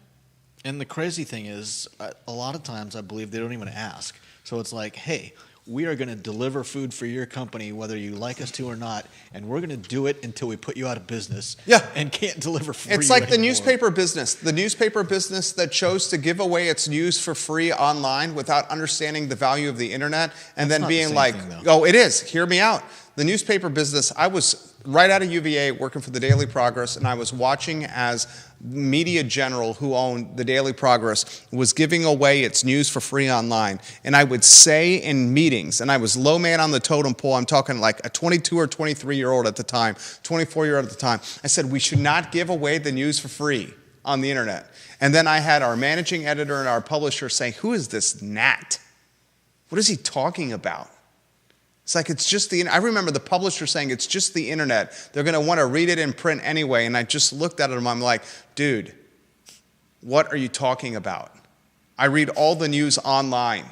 And the crazy thing is, a lot of times I believe they don't even ask. So it's like, hey, we are going to deliver food for your company, whether you like us to or not, and we're going to do it until we put you out of business. Yeah. And can't deliver for It's you like the anymore. newspaper business. The newspaper business that chose to give away its news for free online without understanding the value of the internet and That's then not the being same like, thing, though. oh, it is. Hear me out. The newspaper business, I was right out of UVA working for the Daily Progress, and I was watching as Media General, who owned the Daily Progress, was giving away its news for free online. And I would say in meetings, and I was low man on the totem pole, I'm talking like a 22 or 23-year-old at the time, 24-year-old at the time, I said, we should not give away the news for free on the internet. And then I had our managing editor and our publisher saying, who is this gnat? What is he talking about? It's like, it's just I remember the publisher saying, it's just the internet. They're going to want to read it in print anyway. And I just looked at him, I'm like, dude, what are you talking about? I read all the news online.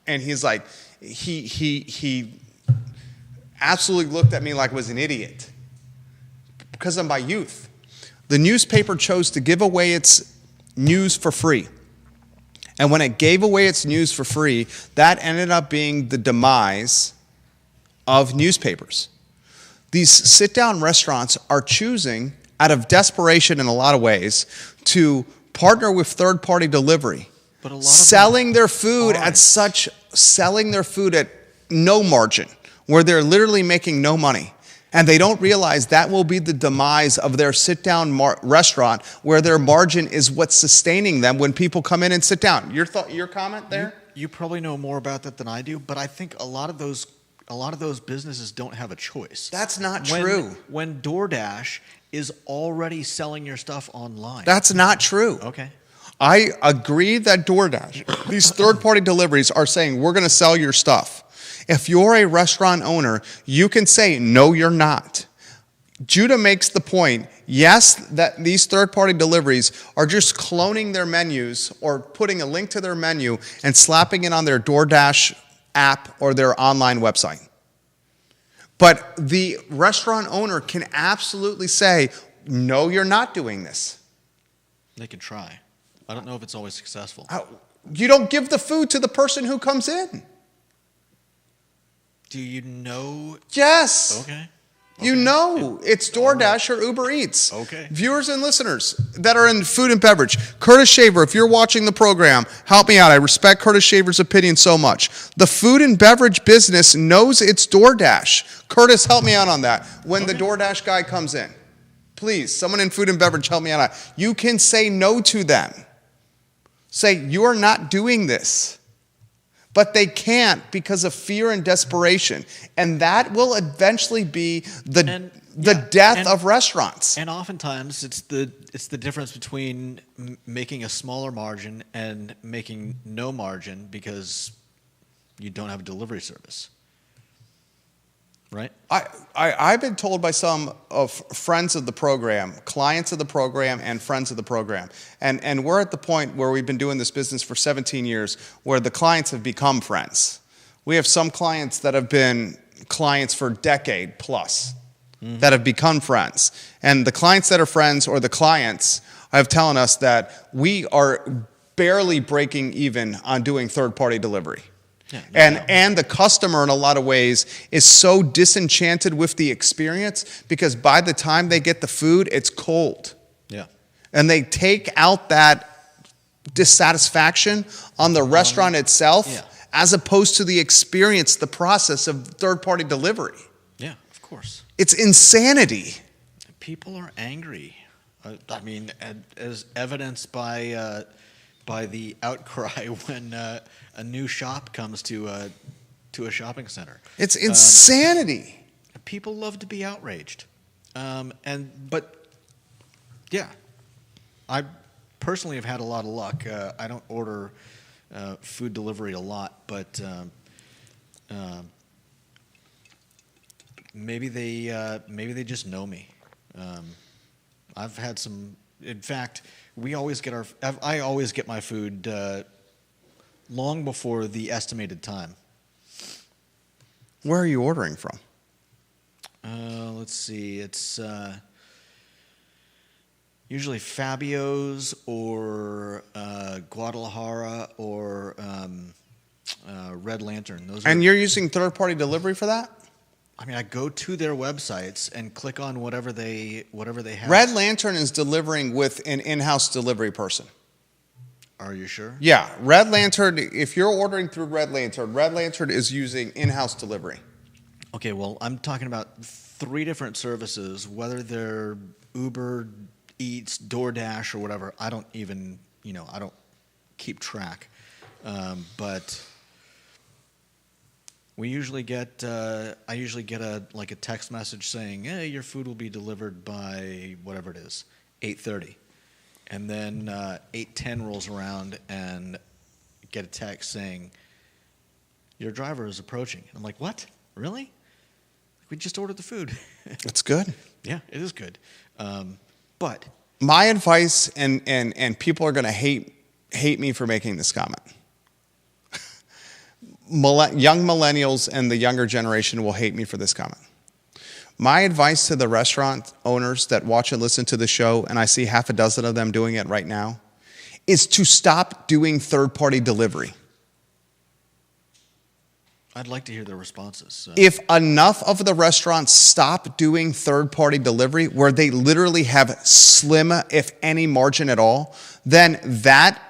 And he's like, he absolutely looked at me like I was an idiot because of my youth. The newspaper chose to give away its news for free. And when it gave away its news for free, that ended up being the demise of newspapers. These sit-down restaurants are choosing, out of desperation in a lot of ways, to partner with third-party delivery, But a lot of selling their food aren't. selling their food at no margin, where they're literally making no money. And they don't realize that will be the demise of their sit-down restaurant, where their margin is what's sustaining them when people come in and sit down. Your comment there? You probably know more about that than I do, but I think a lot of those businesses don't have a choice. That's not true. When DoorDash is already selling your stuff online. That's not true. Okay. I agree that DoorDash, these third-party deliveries are saying, we're going to sell your stuff. If you're a restaurant owner, you can say, no, you're not. Judah makes the point, yes, that these third-party deliveries are just cloning their menus or putting a link to their menu and slapping it on their DoorDash app or their online website. But the restaurant owner can absolutely say, no, you're not doing this. They can try. I don't know if it's always successful. You don't give the food to the person who comes in. Do you know? Yes. Okay. You know, it's DoorDash or Uber Eats. Okay. Viewers and listeners that are in food and beverage, Curtis Shaver, if you're watching the program, help me out. I respect Curtis Shaver's opinion so much. The food and beverage business knows it's DoorDash. Curtis, help me out on that. When the DoorDash guy comes in, please, someone in food and beverage, help me out. You can say no to them. Say, you're not doing this. But they can't because of fear and desperation. And that will eventually be the death of restaurants. And oftentimes it's the difference between making a smaller margin and making no margin because you don't have a delivery service. Right? I've been told by some of friends of the program, clients of the program, and friends of the program, and we're at the point where we've been doing this business for 17 years where the clients have become friends. We have some clients that have been clients for a decade plus that have become friends. And the clients that are friends or the clients have telling us that we are barely breaking even on doing third-party delivery. Yeah, And the customer, in a lot of ways, is so disenchanted with the experience because by the time they get the food, it's cold. Yeah. And they take out that dissatisfaction on the restaurant itself as opposed to the experience, the process of third-party delivery. Yeah, of course. It's insanity. People are angry. I mean, as evidenced by the outcry when a new shop comes to a shopping center. It's insanity. People love to be outraged, but yeah, I personally have had a lot of luck. I don't order food delivery a lot, but maybe they just know me. I've had some. In fact, I always get my food long before the estimated time. Where are you ordering from? Let's see. It's usually Fabio's or Guadalajara or Red Lantern. And you're using third-party delivery for that? I mean, I go to their websites and click on whatever they have. Red Lantern is delivering with an in-house delivery person. Are you sure? Yeah, Red Lantern, if you're ordering through Red Lantern is using in-house delivery. Okay, well, I'm talking about 3 different services, whether they're Uber Eats, DoorDash, or whatever. I don't even, I don't keep track. But we usually get, I usually get a text message saying, hey, your food will be delivered by whatever it is, 8:30. And then 8:10 rolls around and get a text saying, your driver is approaching. I'm like, what? Really? We just ordered the food. It's good. Yeah, it is good. But my advice, and people are going to hate me for making this comment. Young millennials and the younger generation will hate me for this comment. My advice to the restaurant owners that watch and listen to the show, and I see half a dozen of them doing it right now, is to stop doing third-party delivery. I'd like to hear their responses. So. If enough of the restaurants stop doing third-party delivery, where they literally have slim, if any, margin at all, then that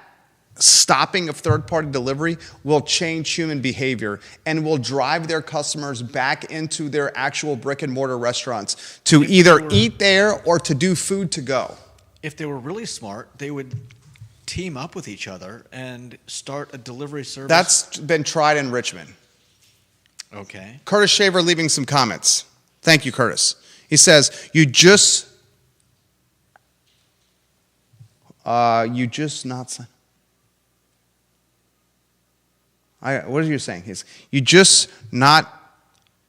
stopping of third-party delivery will change human behavior and will drive their customers back into their actual brick-and-mortar restaurants to either eat there or to do food to go. If they were really smart, they would team up with each other and start a delivery service. That's been tried in Richmond. Okay. Curtis Shaver leaving some comments. Thank you, Curtis. He says, you just not... what are you saying? You just not...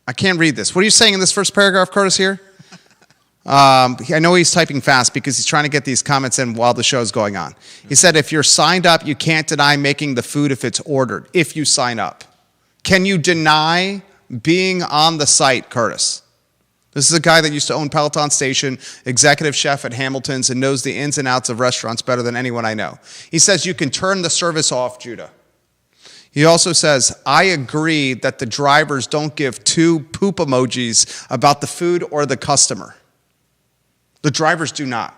I can't read this. What are you saying in this first paragraph, Curtis, here? I know he's typing fast because he's trying to get these comments in while the show's going on. He said, if you're signed up, you can't deny making the food if it's ordered, if you sign up. Can you deny being on the site, Curtis? This is a guy that used to own Peloton Station, executive chef at Hamilton's, and knows the ins and outs of restaurants better than anyone I know. He says you can turn the service off, Judah. He also says, I agree that the drivers don't give 2 poop emojis about the food or the customer. The drivers do not.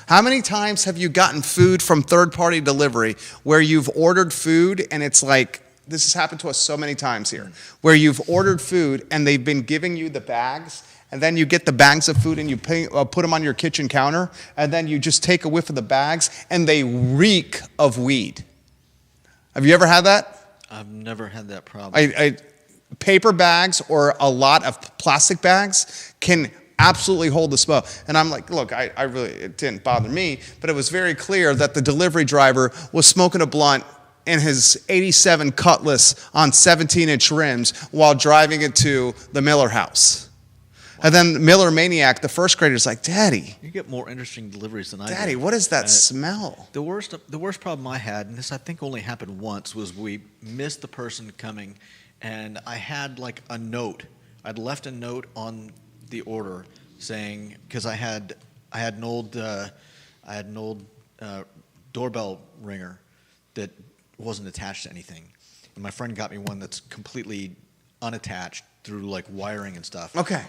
How many times have you gotten food from third-party delivery where you've ordered food and it's like, this has happened to us so many times here, where you've ordered food and they've been giving you the bags, and then you get the bags of food and you put them on your kitchen counter, and then you just take a whiff of the bags and they reek of weed. Have you ever had that? I've never had that problem. Paper bags or a lot of plastic bags can absolutely hold the smell. And I'm like, look, I really, it didn't bother me, but it was very clear that the delivery driver was smoking a blunt in his 87 Cutlass on 17-inch rims while driving it to the Miller house. Wow. And then Miller Maniac, the first grader's like, Daddy. You get more interesting deliveries than I do. Daddy, what is that smell? The worst problem I had, and this I think only happened once, was we missed the person coming, and I had like a note. I'd left a note on the order saying, because I had an old doorbell ringer that wasn't attached to anything, and my friend got me one that's completely unattached through like wiring and stuff. Okay.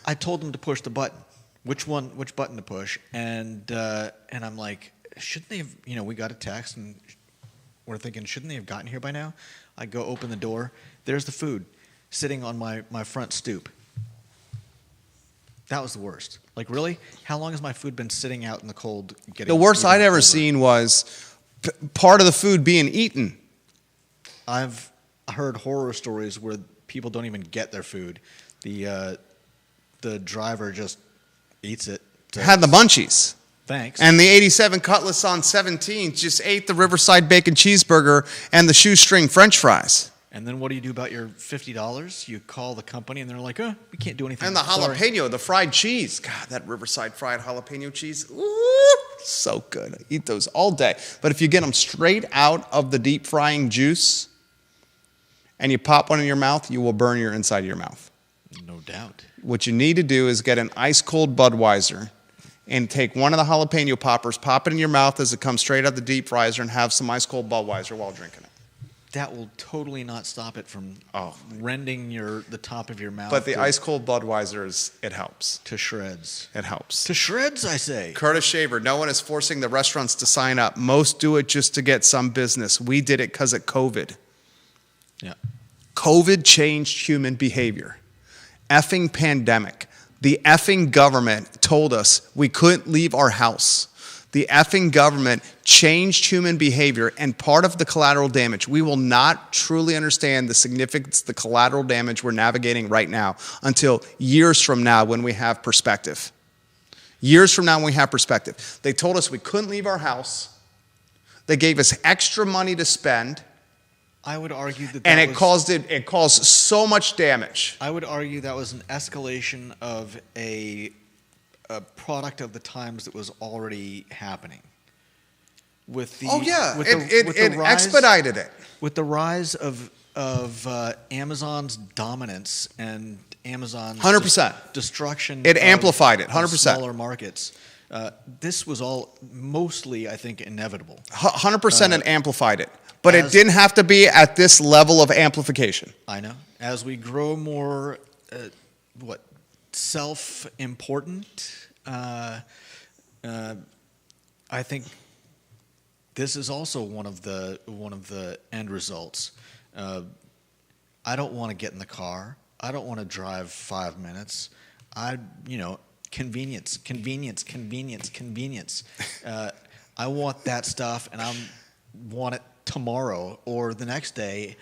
I told them to push the button, which button to push, and I'm like, shouldn't they have? We got a text, and we're thinking, shouldn't they have gotten here by now? I go open the door. There's the food sitting on my front stoop. That was the worst. Like, really? How long has my food been sitting out in the cold? The worst I'd ever seen was part of the food being eaten. I've heard horror stories where people don't even get their food. The driver just eats it. Had the munchies. Thanks. And the 87 Cutlass on 17 just ate the Riverside Bacon Cheeseburger and the shoestring French fries. And then what do you do about your $50? You call the company, and they're like, we can't do anything. And the Sorry. jalapeno, the fried cheese. God, that Riverside fried jalapeno cheese. Ooh, so good. I eat those all day. But if you get them straight out of the deep frying juice and you pop one in your mouth, you will burn your inside of your mouth. No doubt. What you need to do is get an ice-cold Budweiser and take one of the jalapeno poppers, pop it in your mouth as it comes straight out of the deep fryer, and have some ice-cold Budweiser while drinking it. that will totally not stop it from Oh. rending the top of your mouth. But the ice-cold Budweisers, it helps. to shreds. It helps. To shreds, I say. Curtis Shaver, no one is forcing the restaurants to sign up. Most do it just to get some business. We did it because of COVID. Yeah. COVID changed human behavior. Effing pandemic. The effing government told us we couldn't leave our house. The effing government changed human behavior, and part of the collateral damage, we will not truly understand the significance of the collateral damage we're navigating right now until years from now when we have perspective. Years from now when we have perspective. They told us we couldn't leave our house. They gave us extra money to spend. I would argue that And it caused so much damage. I would argue that was an escalation of a product of the times that was already happening. With the it expedited it. With the rise of Amazon's dominance and Amazon's 100%. destruction, It of- amplified it, of 100%. smaller markets. This was all mostly, I think, inevitable. 100% it amplified it. But it as- didn't have to be at this level of amplification. I know. As we grow more, self-important, I think this is also one of the end results. I don't want to get in the car. I don't want to drive 5 minutes. Convenience. I want that stuff, and I want it tomorrow or the next day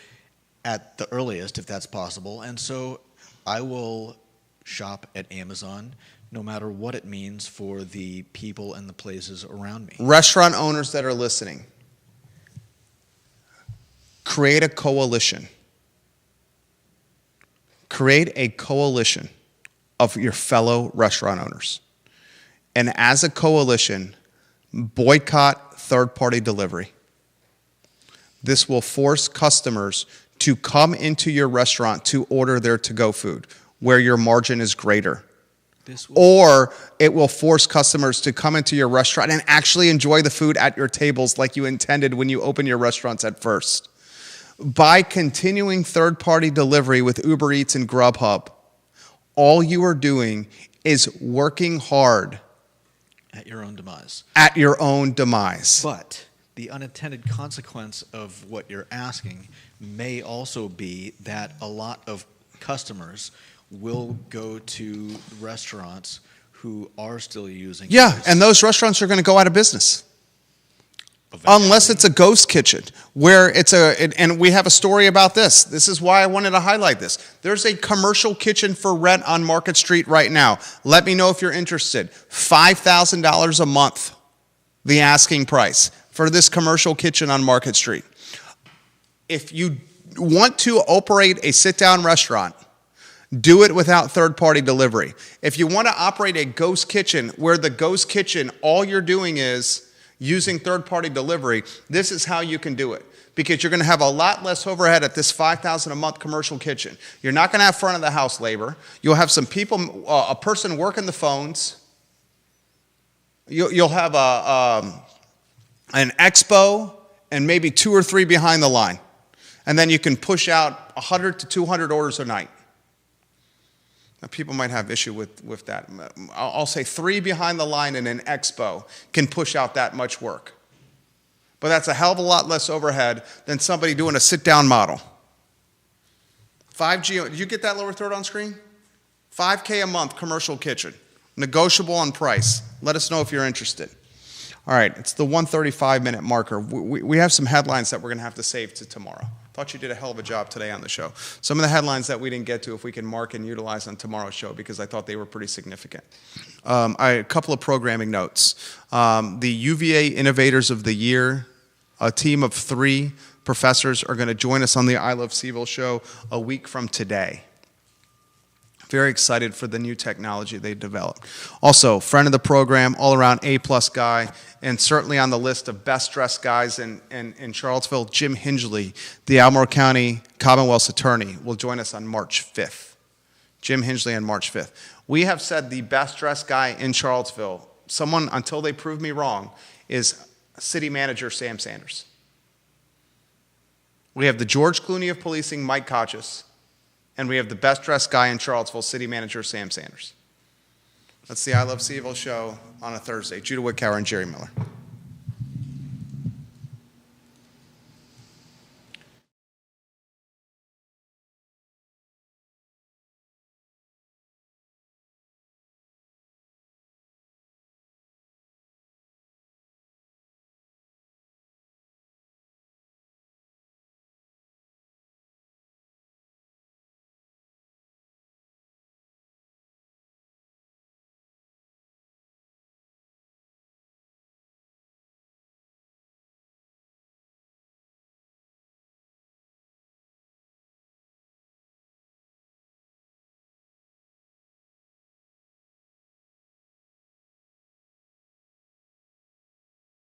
at the earliest, if that's possible. And so I will shop at Amazon no matter what it means for the people and the places around me. Restaurant owners that are listening, create a coalition. Create a coalition of your fellow restaurant owners. And as a coalition, boycott third-party delivery. This will force customers to come into your restaurant to order their to-go food, where your margin is greater. Or it will force customers to come into your restaurant and actually enjoy the food at your tables like you intended when you opened your restaurants at first. By continuing third-party delivery with Uber Eats and Grubhub, all you are doing is working hard at your own demise. At your own demise. But the unintended consequence of what you're asking may also be that a lot of customers will go to restaurants who are still using Yeah, and those restaurants are going to go out of business. eventually. Unless it's a ghost kitchen, where and we have a story about this. This is why I wanted to highlight this. There's a commercial kitchen for rent on Market Street right now. Let me know if you're interested. $5,000 a month, the asking price for this commercial kitchen on Market Street. If you want to operate a sit-down restaurant, do it without third-party delivery. If you want to operate a ghost kitchen, where the ghost kitchen, all you're doing is using third-party delivery, this is how you can do it. Because you're going to have a lot less overhead at this $5,000 a month commercial kitchen. You're not going to have front-of-the-house labor. You'll have some people, a person working the phones. You'll have an expo and maybe 2 or 3 behind the line. And then you can push out 100 to 200 orders a night. Now, people might have issue with that. I'll say 3 behind the line in an expo can push out that much work. But that's a hell of a lot less overhead than somebody doing a sit-down model. 5G, did you get that lower third on screen? $5K a month commercial kitchen. Negotiable on price. Let us know if you're interested. All right, it's the 135-minute marker. We have some headlines that we're going to have to save to tomorrow. Thought you did a hell of a job today on the show. Some of the headlines that we didn't get to, if we can mark and utilize on tomorrow's show, because I thought they were pretty significant. A couple of programming notes. The UVA Innovators of the Year, a team of 3 professors are going to join us on the I Love CVille show a week from today. Very excited for the new technology they developed. Also, friend of the program, all-around A-plus guy, and certainly on the list of best-dressed guys in Charlottesville, Jim Hingley, the Albemarle County Commonwealth's attorney, will join us on March 5th. Jim Hingley on March 5th. We have said the best-dressed guy in Charlottesville, someone, until they prove me wrong, is city manager Sam Sanders. We have the George Clooney of policing, Mike Kochis. And we have the best dressed guy in Charlottesville, city manager Sam Sanders. That's the I Love CVille show on a Thursday. Judah Wickower and Jerry Miller.